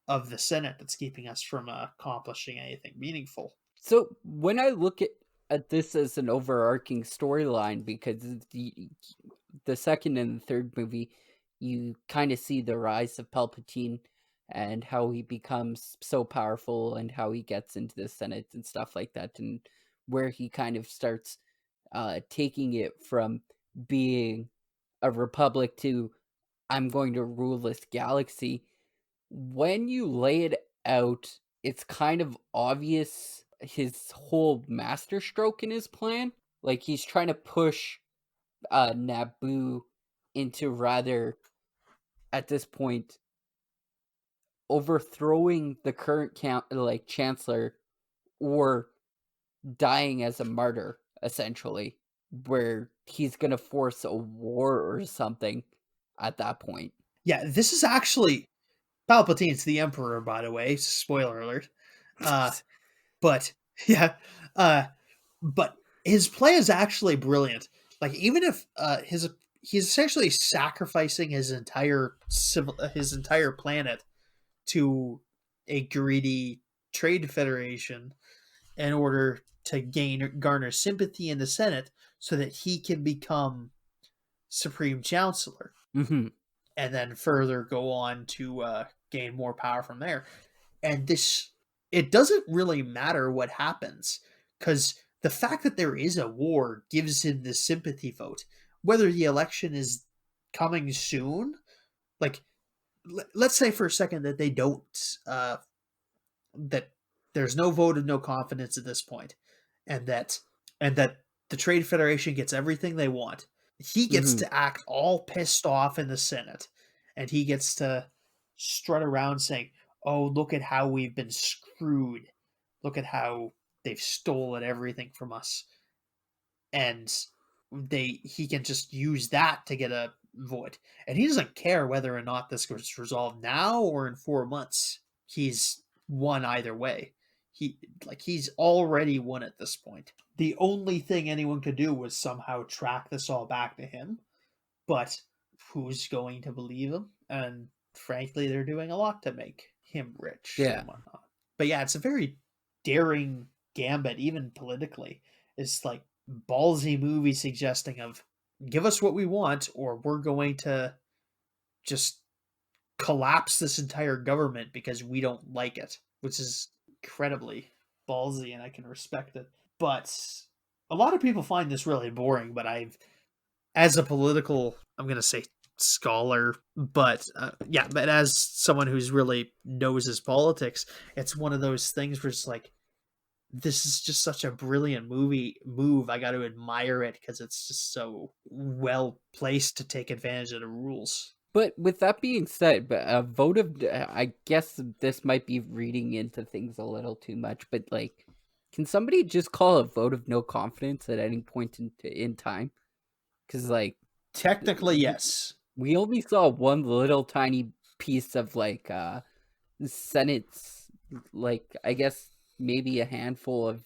of the Senate that's keeping us from accomplishing anything meaningful. So when I look at this as an overarching storyline, because the second and the third movie, you kind of see the rise of Palpatine and how he becomes so powerful and how he gets into the Senate and stuff like that, and where he kind of starts taking it from being a republic to I'm going to rule this galaxy. When you lay it out, it's kind of obvious his whole masterstroke in his plan. Like he's trying to push Naboo into rather at this point overthrowing the current chancellor or dying as a martyr essentially, where he's going to force a war or something at that point. Yeah, this is actually Palpatine's the Emperor, by the way. Spoiler alert. But yeah, uh, but his play is actually brilliant. Like even if he's essentially sacrificing his entire planet to a greedy trade federation in order to garner sympathy in the Senate so that he can become Supreme Chancellor Mm-hmm. and then further go on to gain more power from there. And this, it doesn't really matter what happens because the fact that there is a war gives him the sympathy vote. Whether the election is coming soon, like let's say for a second that they don't, that there's no vote of no confidence at this point, and that the Trade Federation gets everything they want. He gets Mm-hmm. to act all pissed off in the Senate, and he gets to strut around saying, "Oh, look at how we've been screwed. Look at how they've stolen everything from us." And he can just use that to get a vote. And he doesn't care whether or not this gets resolved now or in 4 months. He's won either way. He's already won at this point. The only thing anyone could do was somehow track this all back to him, but who's going to believe him? And frankly, they're doing a lot to make him rich Yeah. and whatnot. But yeah, it's a very daring gambit, even politically. It's like ballsy movie suggesting of give us what we want or we're going to just collapse this entire government because we don't like it, which is incredibly ballsy and I can respect it. But a lot of people find this really boring, but as a political, I'm going to say scholar, but yeah, but as someone who's really knows his politics, it's one of those things where it's like, this is just such a brilliant move. I got to admire it because it's just so well placed to take advantage of the rules. But with that being said, a vote of, I guess this might be reading into things a little too much, but like, can somebody just call a vote of no confidence at any point in time? Because like, Technically, yes. we only saw one little tiny piece of like Senate's, like, I guess maybe a handful of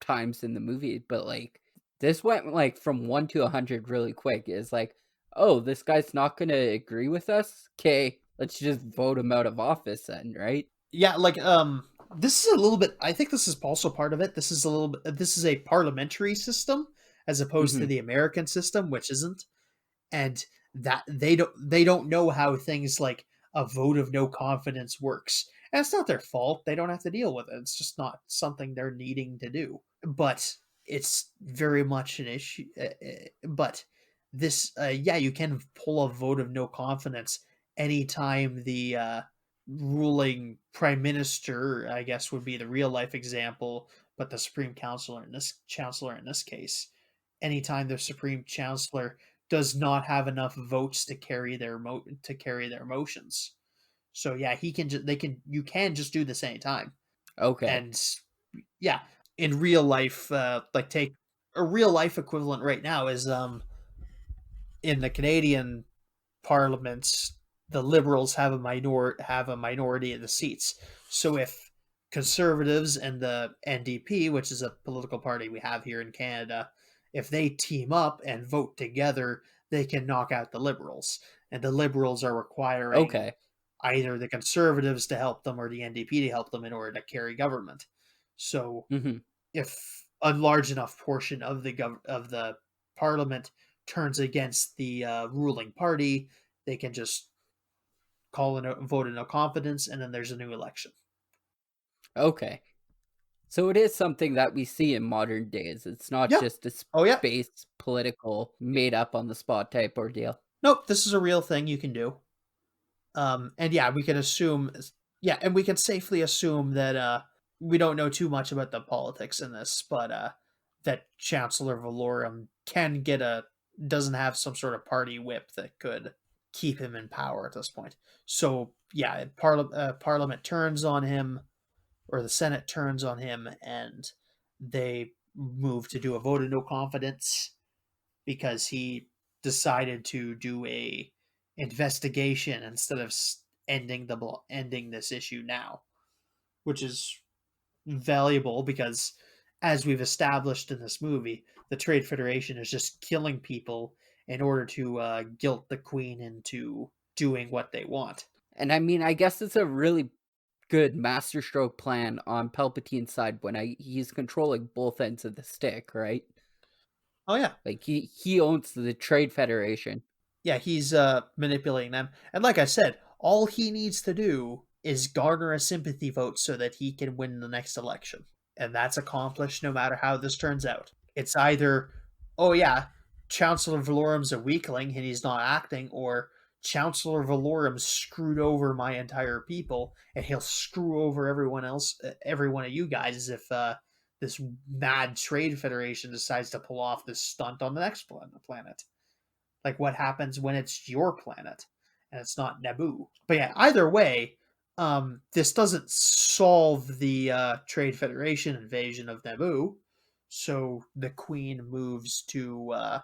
times in the movie, but like this went like from 1 to 100 really quick. It's like, oh, this guy's not gonna agree with us, okay, let's just vote him out of office then, right? Yeah, like this is a little bit, I think this is also part of it. This is a parliamentary system as opposed to Mm-hmm. the American system, which isn't. And that they don't know how things like a vote of no confidence works. And it's not their fault. They don't have to deal with it. It's just not something they're needing to do. But it's very much an issue. But this, yeah, you can pull a vote of no confidence anytime the ruling prime minister, I guess, would be the real life example, but the Supreme Chancellor in this case, anytime the Supreme Chancellor does not have enough votes to carry their motions. So yeah, you can just do this anytime. Okay. And yeah, in real life, like take a real life equivalent right now is in the Canadian Parliament, the Liberals have a minority of the seats. So if Conservatives and the NDP, which is a political party we have here in Canada, if they team up and vote together, they can knock out the Liberals. And the Liberals are requiring Okay. either the Conservatives to help them or the NDP to help them in order to carry government. So Mm-hmm. if a large enough portion of of the parliament turns against the ruling party, they can just call in a vote of no confidence, and then there's a new election. Okay. So it is something that we see in modern days. It's not Yeah. just a Oh yeah. space political made up on the spot type ordeal. Nope. This is a real thing you can do. And yeah, we can assume. Yeah, and we can safely assume that we don't know too much about the politics in this, but that Chancellor Valorum can get a doesn't have some sort of party whip that could keep him in power at this point. So yeah, Parliament turns on him, or the Senate turns on him, and they move to do a vote of no confidence because he decided to do a investigation instead of ending this issue now, which is valuable because, as we've established in this movie, the Trade Federation is just killing people in order to guilt the Queen into doing what they want. And I mean, I guess it's a really good masterstroke plan on Palpatine's side when he's controlling both ends of the stick, right? Oh yeah, Like he owns the Trade Federation. yeah, he's manipulating them, and like I said, all he needs to do is garner a sympathy vote so that he can win the next election, and that's accomplished no matter how this turns out. It's either, oh yeah, Chancellor Valorum's a weakling and he's not acting, or Chancellor Valorum screwed over my entire people, and he'll screw over everyone else, every one of you guys, if this mad trade federation decides to pull off this stunt on the next planet. Like what happens when it's your planet and it's not Naboo. But yeah, either way, this doesn't solve the Trade Federation invasion of Naboo. So the Queen moves to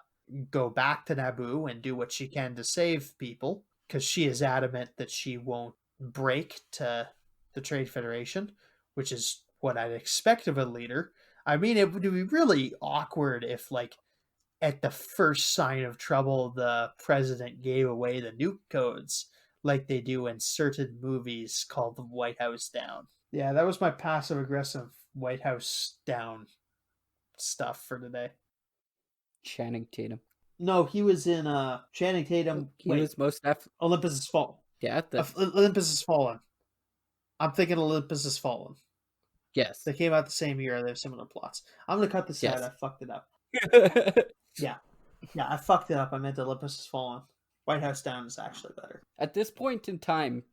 go back to Naboo and do what she can to save people, because she is adamant that she won't break to the Trade Federation, which is what I'd expect of a leader. I mean, it would be really awkward if, like, at the first sign of trouble, the president gave away the nuke codes like they do in certain movies called The White House Down. Yeah, that was my passive aggressive White House Down stuff for today. Channing Tatum. No, he was in Channing Tatum. He was most Olympus Has Fallen. Yeah, Olympus Has Fallen. I'm thinking Olympus Has Fallen. Yes. They came out the same year. They have similar plots. I'm gonna cut this out. I fucked it up. Yeah, I fucked it up. I meant Olympus Has Fallen. White House Down is actually better. At this point in time,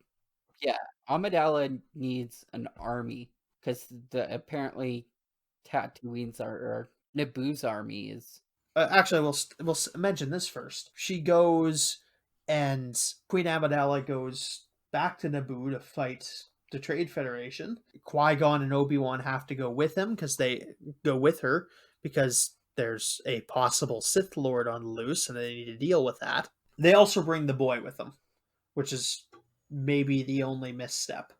yeah, Amidala needs an army because apparently Tatooine's or Naboo's army is. Actually, we'll mention this first. She goes, and Queen Amidala goes back to Naboo to fight the Trade Federation. Qui-Gon and Obi-Wan have to go with him because there's a possible Sith Lord on the loose, and they need to deal with that. They also bring the boy with them, which is maybe the only misstep.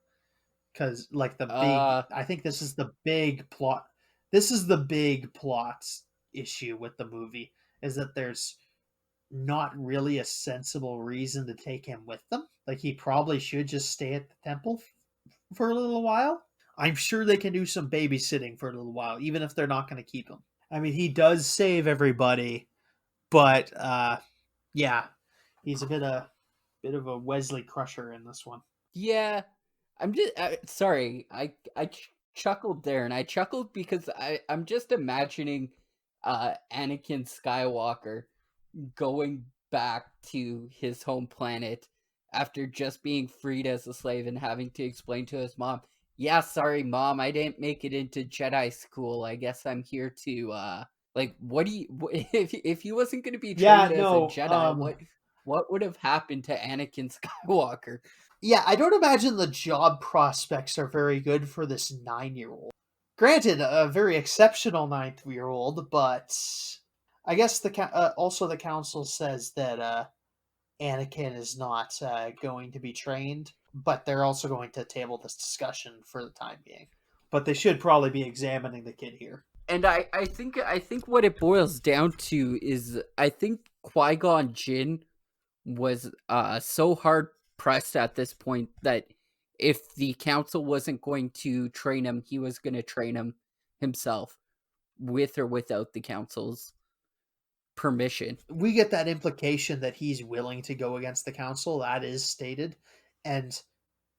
Because, like, I think this is the big plot. This is the big plot issue with the movie, is that there's not really a sensible reason to take him with them. Like, he probably should just stay at the temple for a little while. I'm sure they can do some babysitting for a little while, even if they're not going to keep him. I mean, he does save everybody, but yeah, he's a bit of a Wesley Crusher in this one. Yeah, I'm just sorry. I chuckled there, and I chuckled because I'm just imagining Anakin Skywalker going back to his home planet after just being freed as a slave and having to explain to his mom, yeah, sorry mom, I didn't make it into Jedi school. I guess I'm here to like, what do you if he wasn't going to be trained as a Jedi, what would have happened to Anakin Skywalker? Yeah, I don't imagine the job prospects are very good for this 9-year-old. Granted, a very exceptional 9-year-old, but I guess also the council says that Anakin is not going to be trained, but they're also going to table this discussion for the time being. But they should probably be examining the kid here. And I think what it boils down to is, I think Qui-Gon Jinn was so hard pressed at this point that if the council wasn't going to train him, he was going to train him himself, with or without the council's permission. We get that implication that he's willing to go against the council. That is stated. And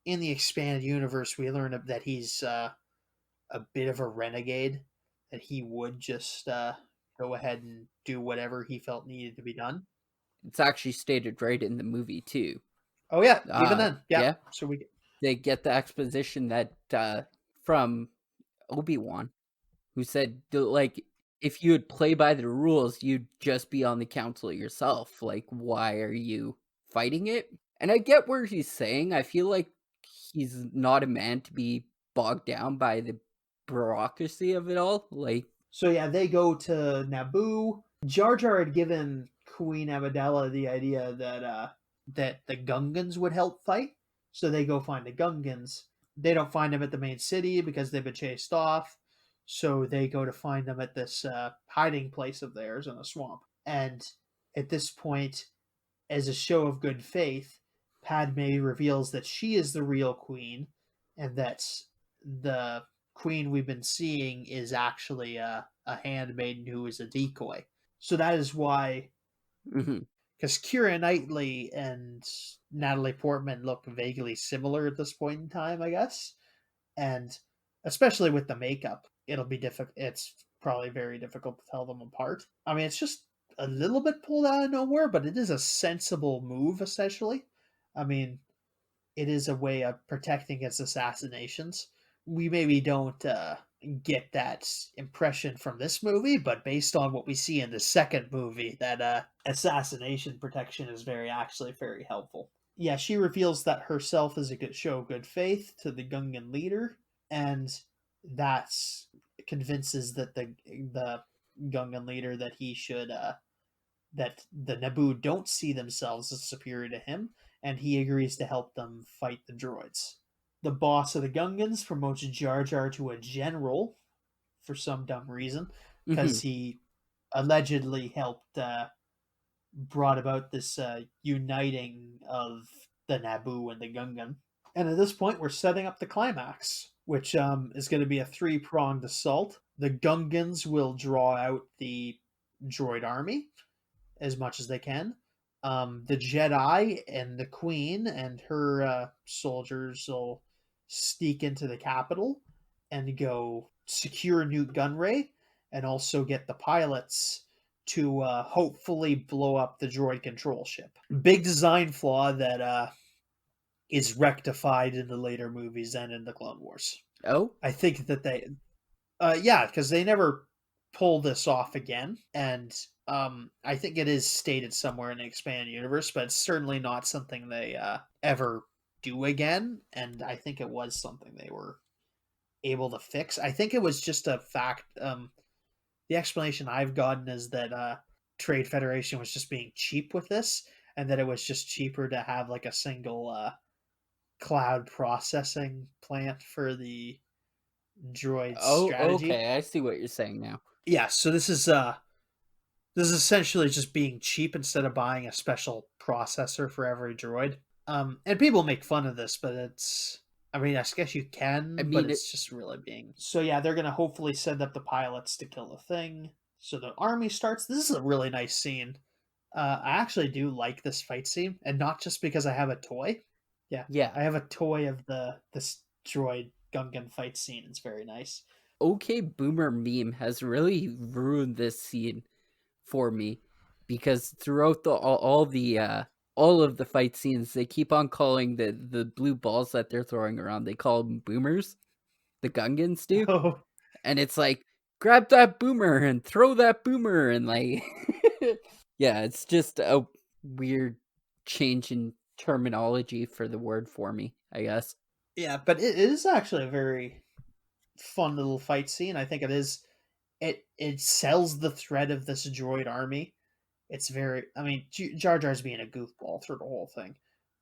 in the expanded universe, we learn that he's a bit of a renegade, that he would just go ahead and do whatever he felt needed to be done. It's actually stated right in the movie too. Oh yeah, even then, yeah. So they get the exposition that from Obi-Wan, who said, like, if you would play by the rules, you'd just be on the council yourself. Like, why are you fighting it? And I get where he's saying. I feel like he's not a man to be bogged down by the bureaucracy of it all. Like, so yeah, they go to Naboo. Jar Jar had given Queen Amidala the idea that that the Gungans would help fight. So they go find the Gungans. They don't find them at the main city because they've been chased off. So they go to find them at this hiding place of theirs in a swamp. And at this point, as a show of good faith, Padme reveals that she is the real queen and that the queen we've been seeing is actually a handmaiden who is a decoy. So that is why, because Keira Knightley and Natalie Portman look vaguely similar at this point in time, I guess, and especially with the makeup, it'll be difficult. It's probably very difficult to tell them apart. I mean, it's just a little bit pulled out of nowhere, but it is a sensible move, essentially. I mean, it is a way of protecting against assassinations. We maybe don't get that impression from this movie, but based on what we see in the second movie, that assassination protection is actually very helpful. Yeah, she reveals that herself is a good show of good faith to the Gungan leader, and that convinces the Gungan leader that he should that the Naboo don't see themselves as superior to him, and he agrees to help them fight the droids. The boss of the Gungans promotes Jar Jar to a general for some dumb reason, because he allegedly helped brought about this uniting of the Naboo and the Gungan. And at this point, we're setting up the climax, which is going to be a three-pronged assault. The Gungans will draw out the droid army as much as they can. The Jedi and the Queen and her soldiers will sneak into the capital and go secure Newt Gunray and also get the pilots to hopefully blow up the droid control ship. Big design flaw that is rectified in the later movies and in the Clone Wars. Oh? I think that they... yeah, because they never pull this off again, and I think it is stated somewhere in the expanded universe, but it's certainly not something they ever do again, and I think it was something they were able to fix. I think it was just a fact. The explanation I've gotten is that Trade Federation was just being cheap with this, and that it was just cheaper to have like a single cloud processing plant for the droid strategy. Okay, I see what you're saying now. Yeah, so this is essentially just being cheap instead of buying a special processor for every droid. And people make fun of this, but it's... I mean, I guess you can, but it's just really being... So yeah, they're going to hopefully send up the pilots to kill the thing. So the army starts. This is a really nice scene. I actually do like this fight scene, and not just because I have a toy. Yeah. I have a toy of this droid Gungan fight scene. It's very nice. Okay, Boomer meme has really ruined this scene for me, because throughout all of the fight scenes, they keep on calling the blue balls that they're throwing around, they call them boomers. The Gungans do. Oh. And it's like, grab that boomer and throw that boomer, and like yeah, it's just a weird change in terminology for the word for me, I guess. Yeah, but it is actually a very fun little fight scene. I think it is. It sells the threat of this droid army. It's very... I mean, Jar Jar's being a goofball through the whole thing,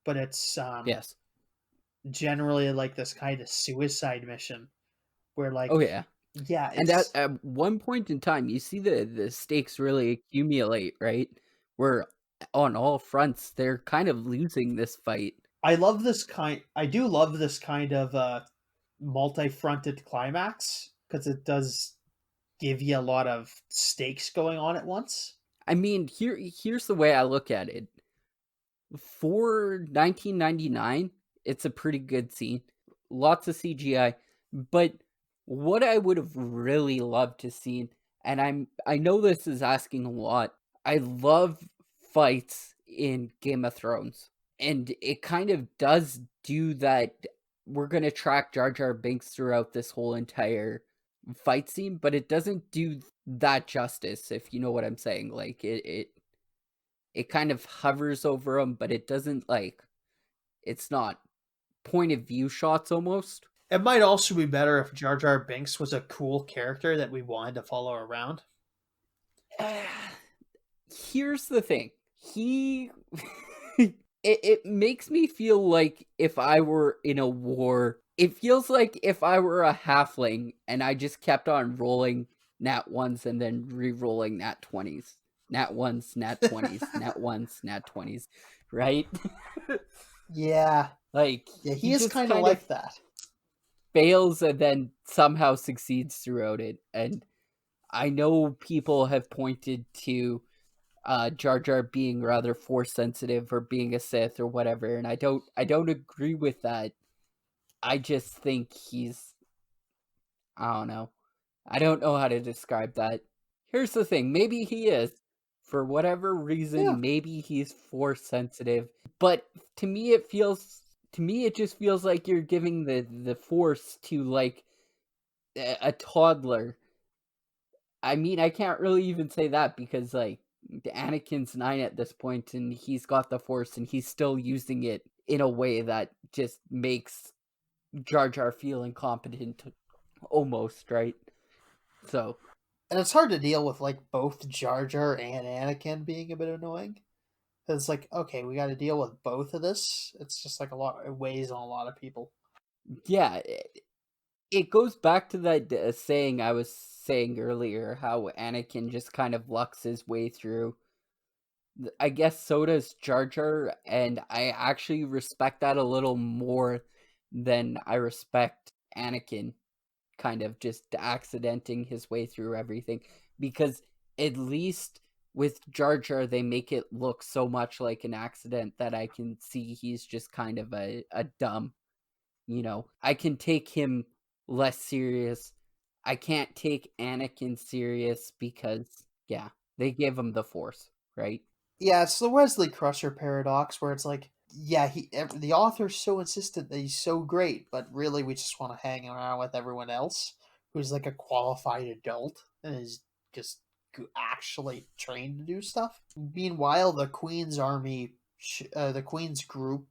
but it's Yes. generally like this kind of suicide mission where, like... Oh yeah. Yeah, and at one point in time, you see the stakes really accumulate, right? Where on all fronts, they're kind of losing this fight. I do love this kind of multi-fronted climax, because it does give you a lot of stakes going on at once. I mean, here's the way I look at it. For 1999, it's a pretty good scene. Lots of CGI, but what I would have really loved to see, and I know this is asking a lot, I love fights in Game of Thrones, and it kind of does do that. We're going to track Jar Jar Binks throughout this whole entire fight scene, but it doesn't do that justice, if you know what I'm saying. Like, it kind of hovers over him, but it doesn't, like, it's not point of view shots almost. It might also be better if Jar Jar Binks was a cool character that we wanted to follow around. Here's the thing. it makes me feel like if I were in a war, it feels like if I were a halfling and I just kept on rolling nat ones and then re-rolling nat 20s. Nat ones, nat 20s, nat ones, nat 20s, right? Yeah. Like, Yeah, he he is just kind of kind of like that. fails and then somehow succeeds throughout it. And I know people have pointed to Jar Jar being rather force sensitive or being a Sith or whatever, and I don't agree with that. I just think I don't know. I don't know how to describe that. Here's the thing, maybe he is. For whatever Yeah. reason, maybe he's force sensitive. But to me it just feels like you're giving the force to like a toddler. I mean, I can't really even say that because like Anakin's 9 at this point and he's got the force and he's still using it in a way that just makes Jar Jar feel incompetent almost, right? So, And it's hard to deal with like both Jar Jar and Anakin being a bit annoying. It's like, okay, we got to deal with both of this. It's just like a lot. It weighs on a lot of people. yeah, it goes back to that saying I was saying earlier how Anakin just kind of lucks his way through. I guess so does Jar Jar, and I actually respect that a little more than I respect Anakin kind of just accidenting his way through everything. Because at least with Jar Jar, they make it look so much like an accident that I can see he's just kind of a dumb. I can take him less serious. I can't take Anakin serious because, yeah, they give him the Force, right? Yeah, it's the Wesley Crusher paradox where it's like, yeah, the author's so insistent that he's so great, but really we just want to hang around with everyone else who's like a qualified adult and is just actually trained to do stuff. Meanwhile, the Queen's army, the Queen's group,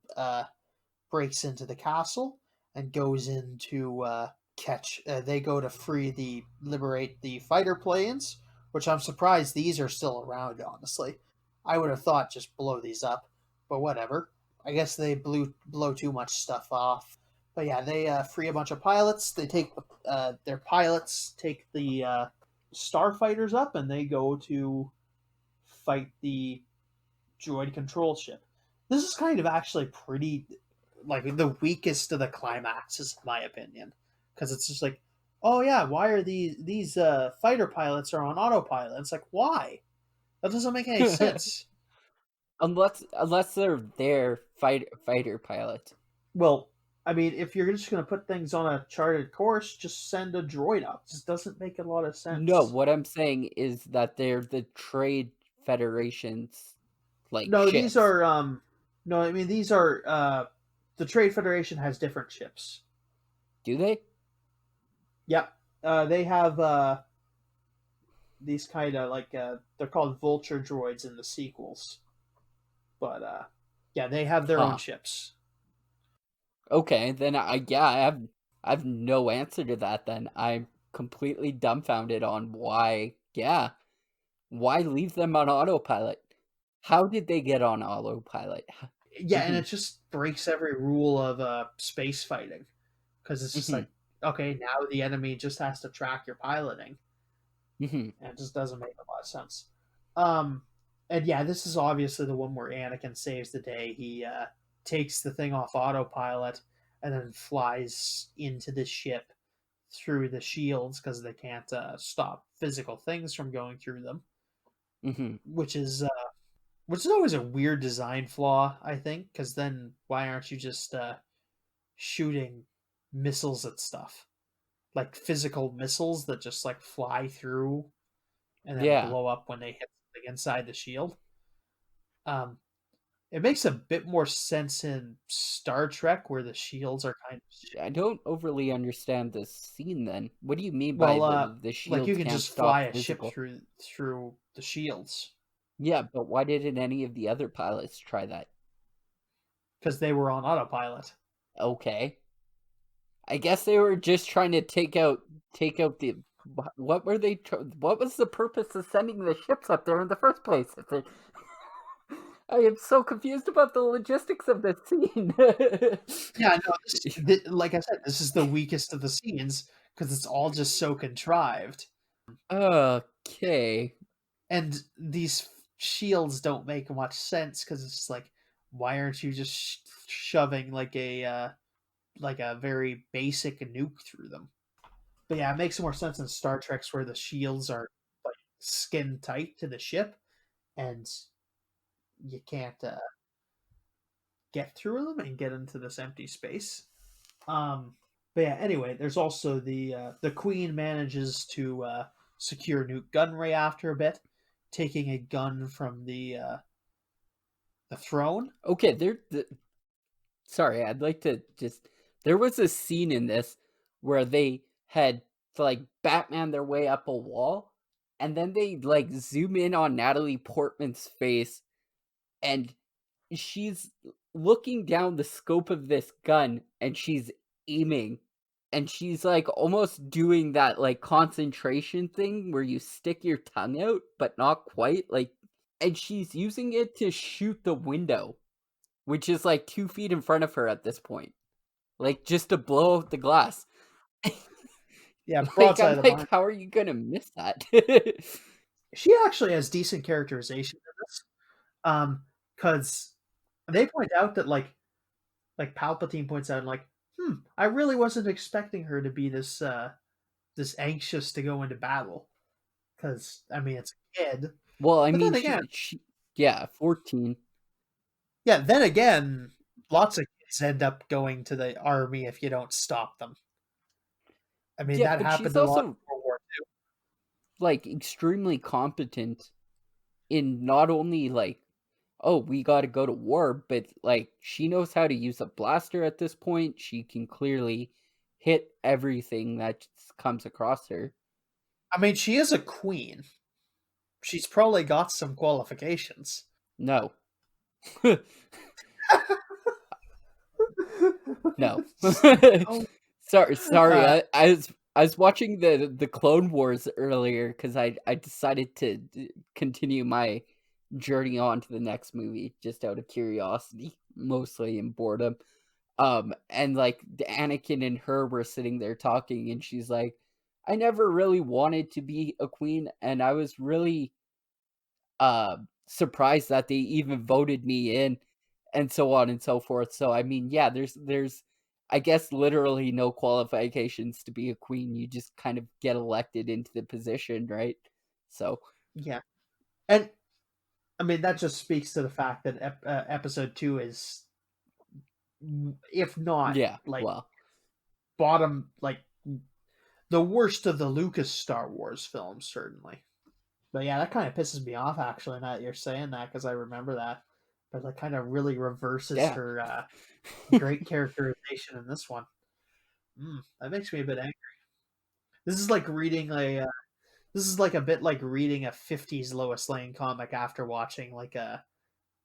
breaks into the castle and goes into catch. They go to liberate the fighter planes, which I'm surprised these are still around. Honestly, I would have thought just blow these up, but whatever. I guess they blow too much stuff off. But yeah, they free a bunch of pilots. They take their pilots take the starfighters up, and they go to fight the droid control ship. This is kind of actually pretty like the weakest of the climaxes, in my opinion, because it's just like, oh yeah, why are these fighter pilots are on autopilot? It's like, why? That doesn't make any sense. unless they're their fighter pilot. Well, I mean, if you're just going to put things on a charted course, just send a droid up. It just doesn't make a lot of No, sense. what I'm saying is that they're the Trade Federation's like No, these ships. are no, I mean these are the Trade Federation has different ships. Do they? Yep. They have these kind of like they're called vulture droids in the sequels, but yeah, they have their own Huh. ships. Okay, then I have no answer to that then. I'm completely dumbfounded on why leave them on autopilot? How did they get on autopilot? Yeah, and Mhm. it just breaks every rule of space fighting because it's just Mhm. like, okay, now the enemy just has to track your piloting, Mhm. and it just doesn't make a lot of sense. Um, and yeah, this is obviously the one where Anakin saves the day. He takes the thing off autopilot and then flies into the ship through the shields because they can't stop physical things from going through them, Mhm. which is always a weird design flaw, I think. Because then why aren't you just shooting missiles at stuff like physical missiles that just like fly through and then Yeah. blow up when they hit something inside the shield? Um, it makes a bit more sense in Star Trek where the shields are kind of I don't overly understand this scene then. What do you mean by well, the like you shields can can't just fly stop a ship physical? through the shields Yeah, but why didn't any of the other pilots try that? because they were on autopilot. Okay. I guess they were just trying to take out the what were they what was the purpose of sending the ships up there in the first place? I am so confused about the logistics of this scene. Yeah, no, like I said, this is the weakest of the scenes because it's all just so contrived. Okay. And these shields don't make much sense because it's just like, why aren't you just shoving like a very basic nuke through them? But yeah, it makes more sense in Star Trek's where the shields are like skin tight to the ship, and you can't get through them and get into this empty space. Um, but yeah, anyway, there's also the Queen manages to secure Newt Gunray after a bit, taking a gun from the throne. Okay, sorry, I'd like to just. There was a scene in this where they had like Batman their way up a wall, and then they like zoom in on Natalie Portman's face, and she's looking down the scope of this gun, and she's aiming, and she's like almost doing that like concentration thing where you stick your tongue out, but not quite. Like, and she's using it to shoot the window, which is like 2 feet in front of her at this point, like just to blow out the glass. Yeah, Like, broadside I'm of the like, mind. how are you gonna miss that? She actually has decent characterization in this, because they point out that like Palpatine points out like, I really wasn't expecting her to be this anxious to go into battle because I mean it's a kid, Well, I but mean, then again, yeah, 14. yeah, then again, lots of kids end up going to the army if you don't stop them. I mean, Yeah, that but she's happened a lot in also World War II. like extremely competent in not only like, oh, we got to go to war, but like she knows how to use a blaster at this point. She can clearly hit everything that comes across her. I mean, she is a queen. She's probably got some qualifications. No. No. Oh, Sorry. uh, I was watching the Clone Wars earlier because I decided to continue my journey on to the next movie just out of curiosity, mostly in boredom. And like Anakin and her were sitting there talking, and she's like, "I never really wanted to be a queen, and I was really surprised that they even voted me in," and so on and so forth. So I mean, yeah, there's I guess literally no qualifications to be a queen. You just kind of get elected into the position, right? So yeah, and I mean that just speaks to the fact that episode 2 is, if not yeah, like well, bottom, like the worst of the Lucas Star Wars films, certainly. But yeah, that kind of pisses me off actually. Now that you're saying that, because I remember that, but that kind of really reverses yeah. her great characterization in this one. That makes me a bit angry. This is like reading a. This is like a bit like reading a '50s Lois Lane comic after watching like the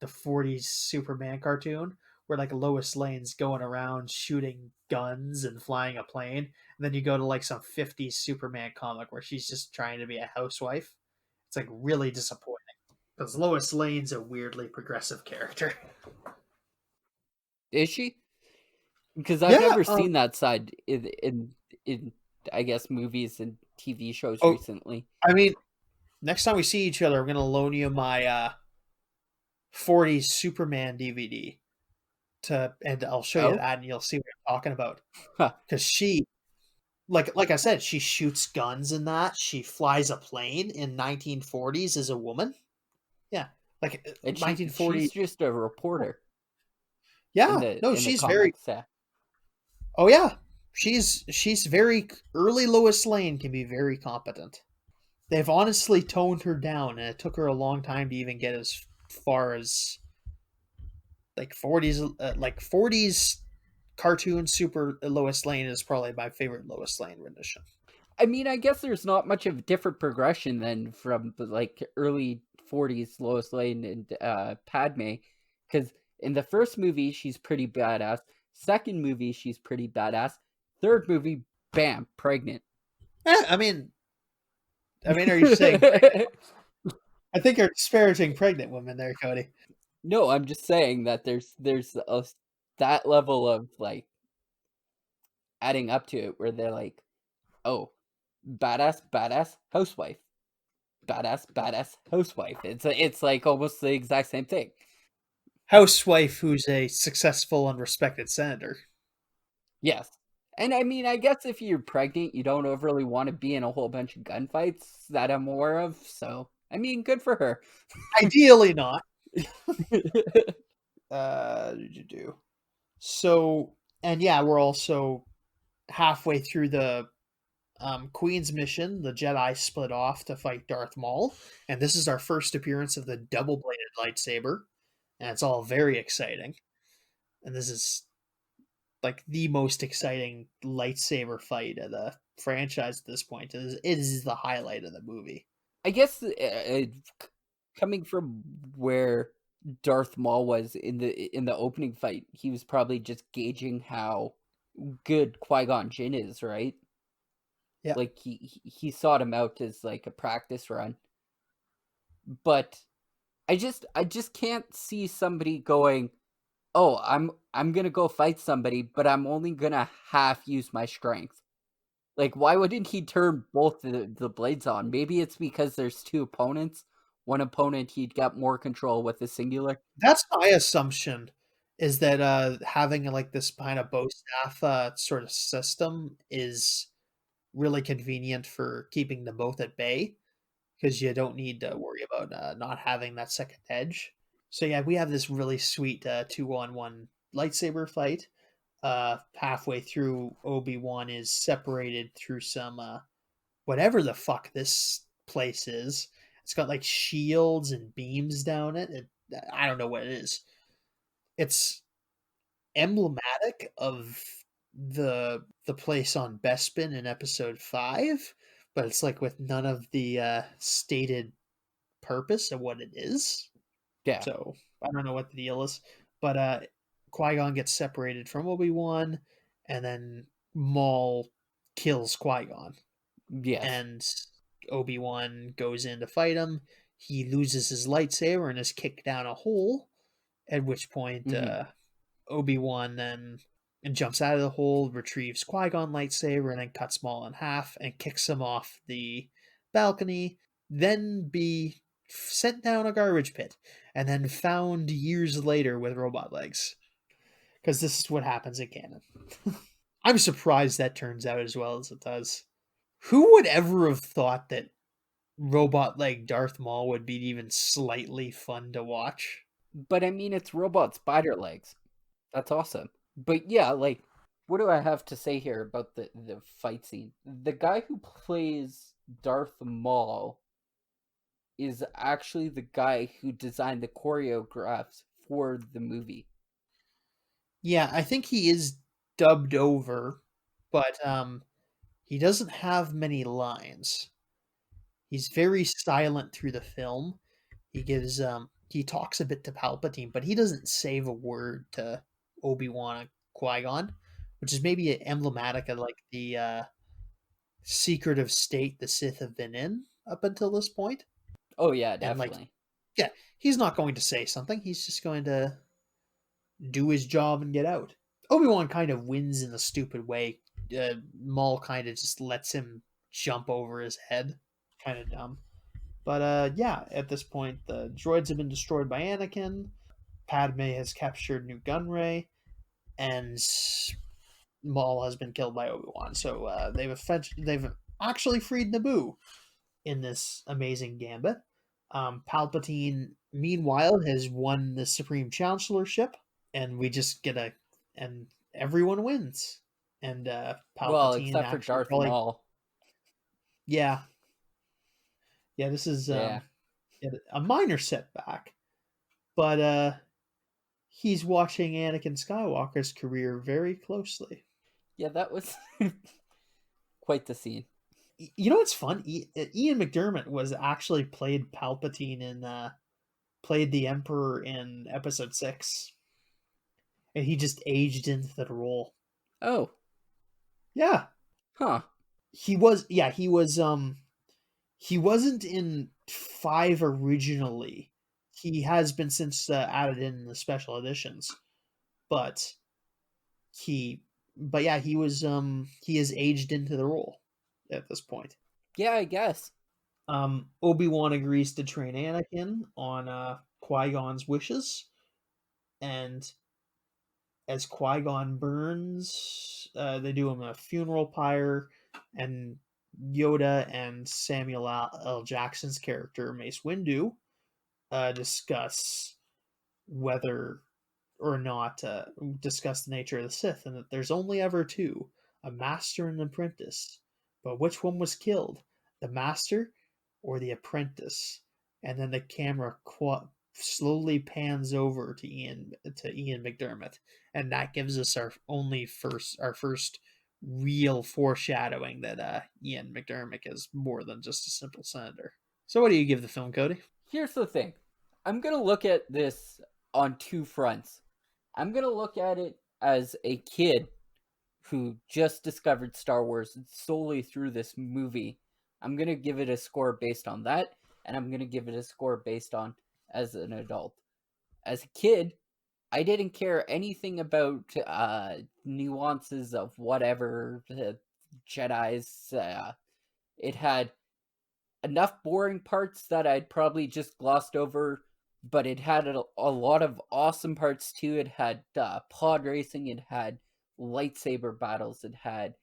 '40s Superman cartoon, where like Lois Lane's going around shooting guns and flying a plane, and then you go to like some '50s Superman comic where she's just trying to be a housewife. It's like really disappointing because Lois Lane's a weirdly progressive character. Is she? Because I've Yeah. never seen that side in I guess movies and TV shows Oh, recently. I mean, next time we see each other, I'm gonna loan you my '40s Superman DVD and I'll show you Oh, that, and you'll see what I'm talking about. huh. Because she, like I said, she shoots guns in that. She flies a plane in 1940s as a woman. Yeah, like And 1940. she's just a reporter Yeah, no, in the she's very. comics. Yeah. Oh yeah, she's very early. Lois Lane can be very competent. They've honestly toned her down, and it took her a long time to even get as far as like 40s cartoon super Lois Lane is probably my favorite Lois Lane rendition. I mean, I guess there's not much of a different progression than from the like early 40s Lois Lane and Padme, because in the first movie she's pretty badass. Second movie she's pretty badass. Third movie, bam, pregnant. I mean, are you saying? I think you're disparaging pregnant women there, Cody. No, I'm just saying that that level of like adding up to it where they're like, oh, badass housewife, badass housewife. It's like almost the exact same thing. Housewife who's a successful and respected senator. Yes. And I mean, I guess if you're pregnant, you don't overly want to be in a whole bunch of gunfights that I'm aware of. So, I mean, good for her. Ideally not. Do. So, and yeah, we're also halfway through the Queen's mission. The Jedi split off to fight Darth Maul, and this is our first appearance of the double-bladed lightsaber, and it's all very exciting. And this is like the most exciting lightsaber fight of the franchise at this point. It is the highlight of the movie. I guess coming from where Darth Maul was in the opening fight, he was probably just gauging how good Qui-Gon Jinn is, right? Yeah. Like he sought him out as like a practice run. But I just can't see somebody going, "Oh, I'm going to go fight somebody, but I'm only going to half use my strength." Like, why wouldn't he turn both the blades on? Maybe it's because there's two opponents. One opponent he'd got more control with the singular. That's my assumption, is that having like this kind of bow staff sort of system is really convenient for keeping them both at bay, because you don't need to worry about not having that second edge. So yeah, we have this really sweet 2-on-1 lightsaber fight. Halfway through, Obi-Wan is separated through some whatever the fuck this place is. It's got like shields and beams down it. I don't know what it is. It's emblematic of the place on Bespin in episode 5, but it's like with none of the stated purpose of what it is. Yeah. So I don't know what the deal is. But Qui-Gon gets separated from Obi-Wan, and then Maul kills Qui-Gon. Yes. And Obi-Wan goes in to fight him. He loses his lightsaber and is kicked down a hole, at which point Mm-hmm. Obi-Wan then jumps out of the hole, retrieves Qui-Gon lightsaber, and then cuts Maul in half and kicks him off the balcony, then be sent down a garbage pit, and then found years later with robot legs. Because this is what happens in canon. I'm surprised that turns out as well as it does. Who would ever have thought that robot leg Darth Maul would be even slightly fun to watch? But I mean, it's robot spider legs. That's awesome. But yeah, like, what do I have to say here about the fight scene? The guy who plays Darth Maul is actually the guy who designed the choreographs for the movie. Yeah, I think he is dubbed over, but he doesn't have many lines. He's very silent through the film. He talks a bit to Palpatine, but he doesn't say a word to Obi-Wan and Qui-Gon, which is maybe emblematic of like the secretive state the Sith have been in up until this point. Oh yeah, And like, definitely. yeah, he's not going to say something. He's just going to do his job and get out. Obi-Wan kind of wins in a stupid way. Maul kind of just lets him jump over his head. Kind of dumb. But yeah, at this point, the droids have been destroyed by Anakin. Padme has captured New Gunray, and Maul has been killed by Obi-Wan. So they've actually freed Naboo in this amazing gambit. Palpatine, meanwhile, has won the Supreme Chancellorship, and we just get and everyone wins. And Well, Palpatine except for actually Darth probably, Maul. yeah, yeah, this is Yeah. a minor setback, but he's watching Anakin Skywalker's career very closely. Yeah, that was quite the scene. You know what's fun? Ian McDermott was actually played Palpatine in played the Emperor in Episode 6, and he just aged into the role. Oh. Yeah, Huh. he was. Yeah, he was. He wasn't in 5 originally. he has been since added in the special editions, but he, but yeah, he has aged into the role at this point. Yeah, I guess. Obi-Wan agrees to train Anakin on Qui-Gon's wishes, and as Qui-Gon burns, they do him a funeral pyre, and Yoda and Samuel L. Jackson's character Mace Windu discuss whether or not discuss the nature of the Sith, and that there's only ever two, a master and an apprentice. But which one was killed, the master or the apprentice? And then the camera slowly pans over to Ian McDiarmid, and that gives us our first real foreshadowing that Ian McDiarmid is more than just a simple senator. So, what do you give the film, Cody? Here's the thing. I'm going to look at this on two fronts. I'm going to look at it as a kid who just discovered Star Wars solely through this movie. I'm going to give it a score based on that, and I'm going to give it a score based on as an adult. As a kid, I didn't care anything about nuances of whatever the Jedi's. It had enough boring parts that I'd probably just glossed over, but it had a lot of awesome parts too. It had pod racing, it had lightsaber battles, it had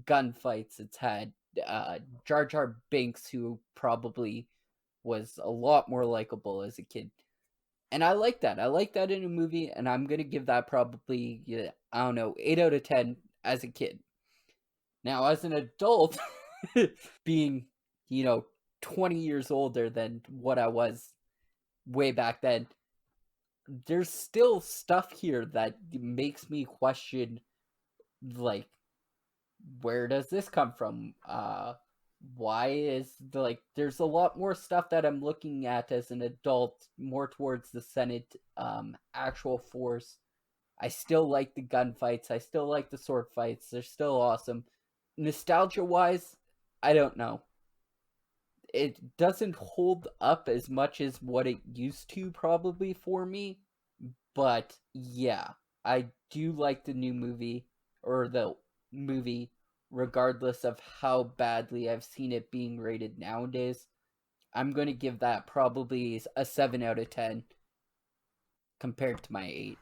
gunfights, it had Jar Jar Binks, who probably was a lot more likable as a kid. And I like that. I like that in a movie, and I'm going to give that probably, 8 out of 10 as a kid. Now, as an adult, being, 20 years older than what I was way back then, there's still stuff here that makes me question, like, where does this come from? Why is there's a lot more stuff that I'm looking at as an adult, more towards the Senate actual force. I still like the gunfights. I still like the sword fights. They're still awesome. Nostalgia wise, I don't know. It doesn't hold up as much as what it used to probably for me. But yeah, I do like the new movie, or the movie, regardless of how badly I've seen it being rated nowadays. I'm going to give that probably a 7 out of 10 compared to my 8.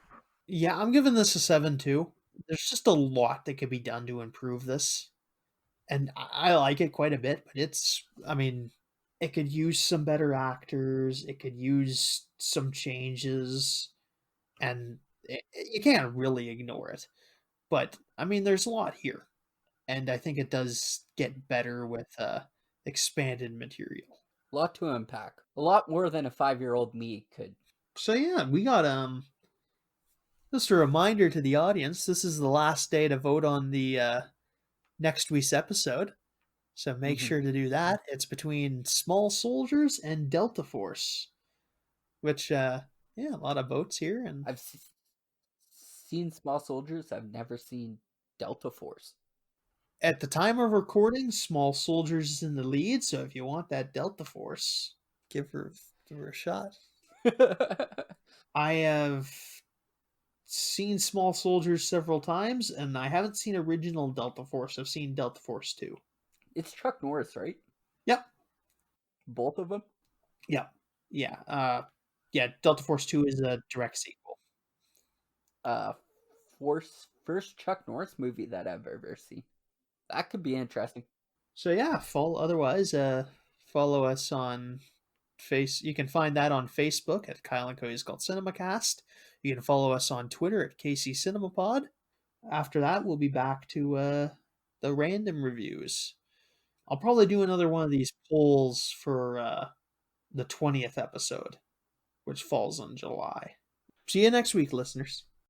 Yeah, I'm giving this a 7 too. There's just a lot that could be done to improve this. And I like it quite a bit, but it could use some better actors, it could use some changes, and you can't really ignore it. But there's a lot here, and I think it does get better with expanded material. A lot to unpack. A lot more than a 5-year-old me could. So yeah, we got just a reminder to the audience, this is the last day to vote on the next week's episode. So make sure to do that. It's between Small Soldiers and Delta Force, which a lot of votes here. And I've seen Small Soldiers. I've never seen Delta Force. At the time of recording, Small Soldiers is in the lead. So if you want that Delta Force, give her a shot. I have seen Small Soldiers several times, and I haven't seen original Delta Force. I've seen Delta Force 2. It's Chuck Norris, right? Yep. Both of them? Yeah. Yeah, Delta Force 2 is a direct sequel. First Chuck Norris movie that I've ever seen. That could be interesting. So yeah, follow us on you can find that on Facebook at Kyle and Cody's Called CinemaCast. You can follow us on Twitter at KCCCC. After that, we'll be back to the random reviews. I'll probably do another one of these polls for the 20th episode, which falls in July. See you next week, listeners.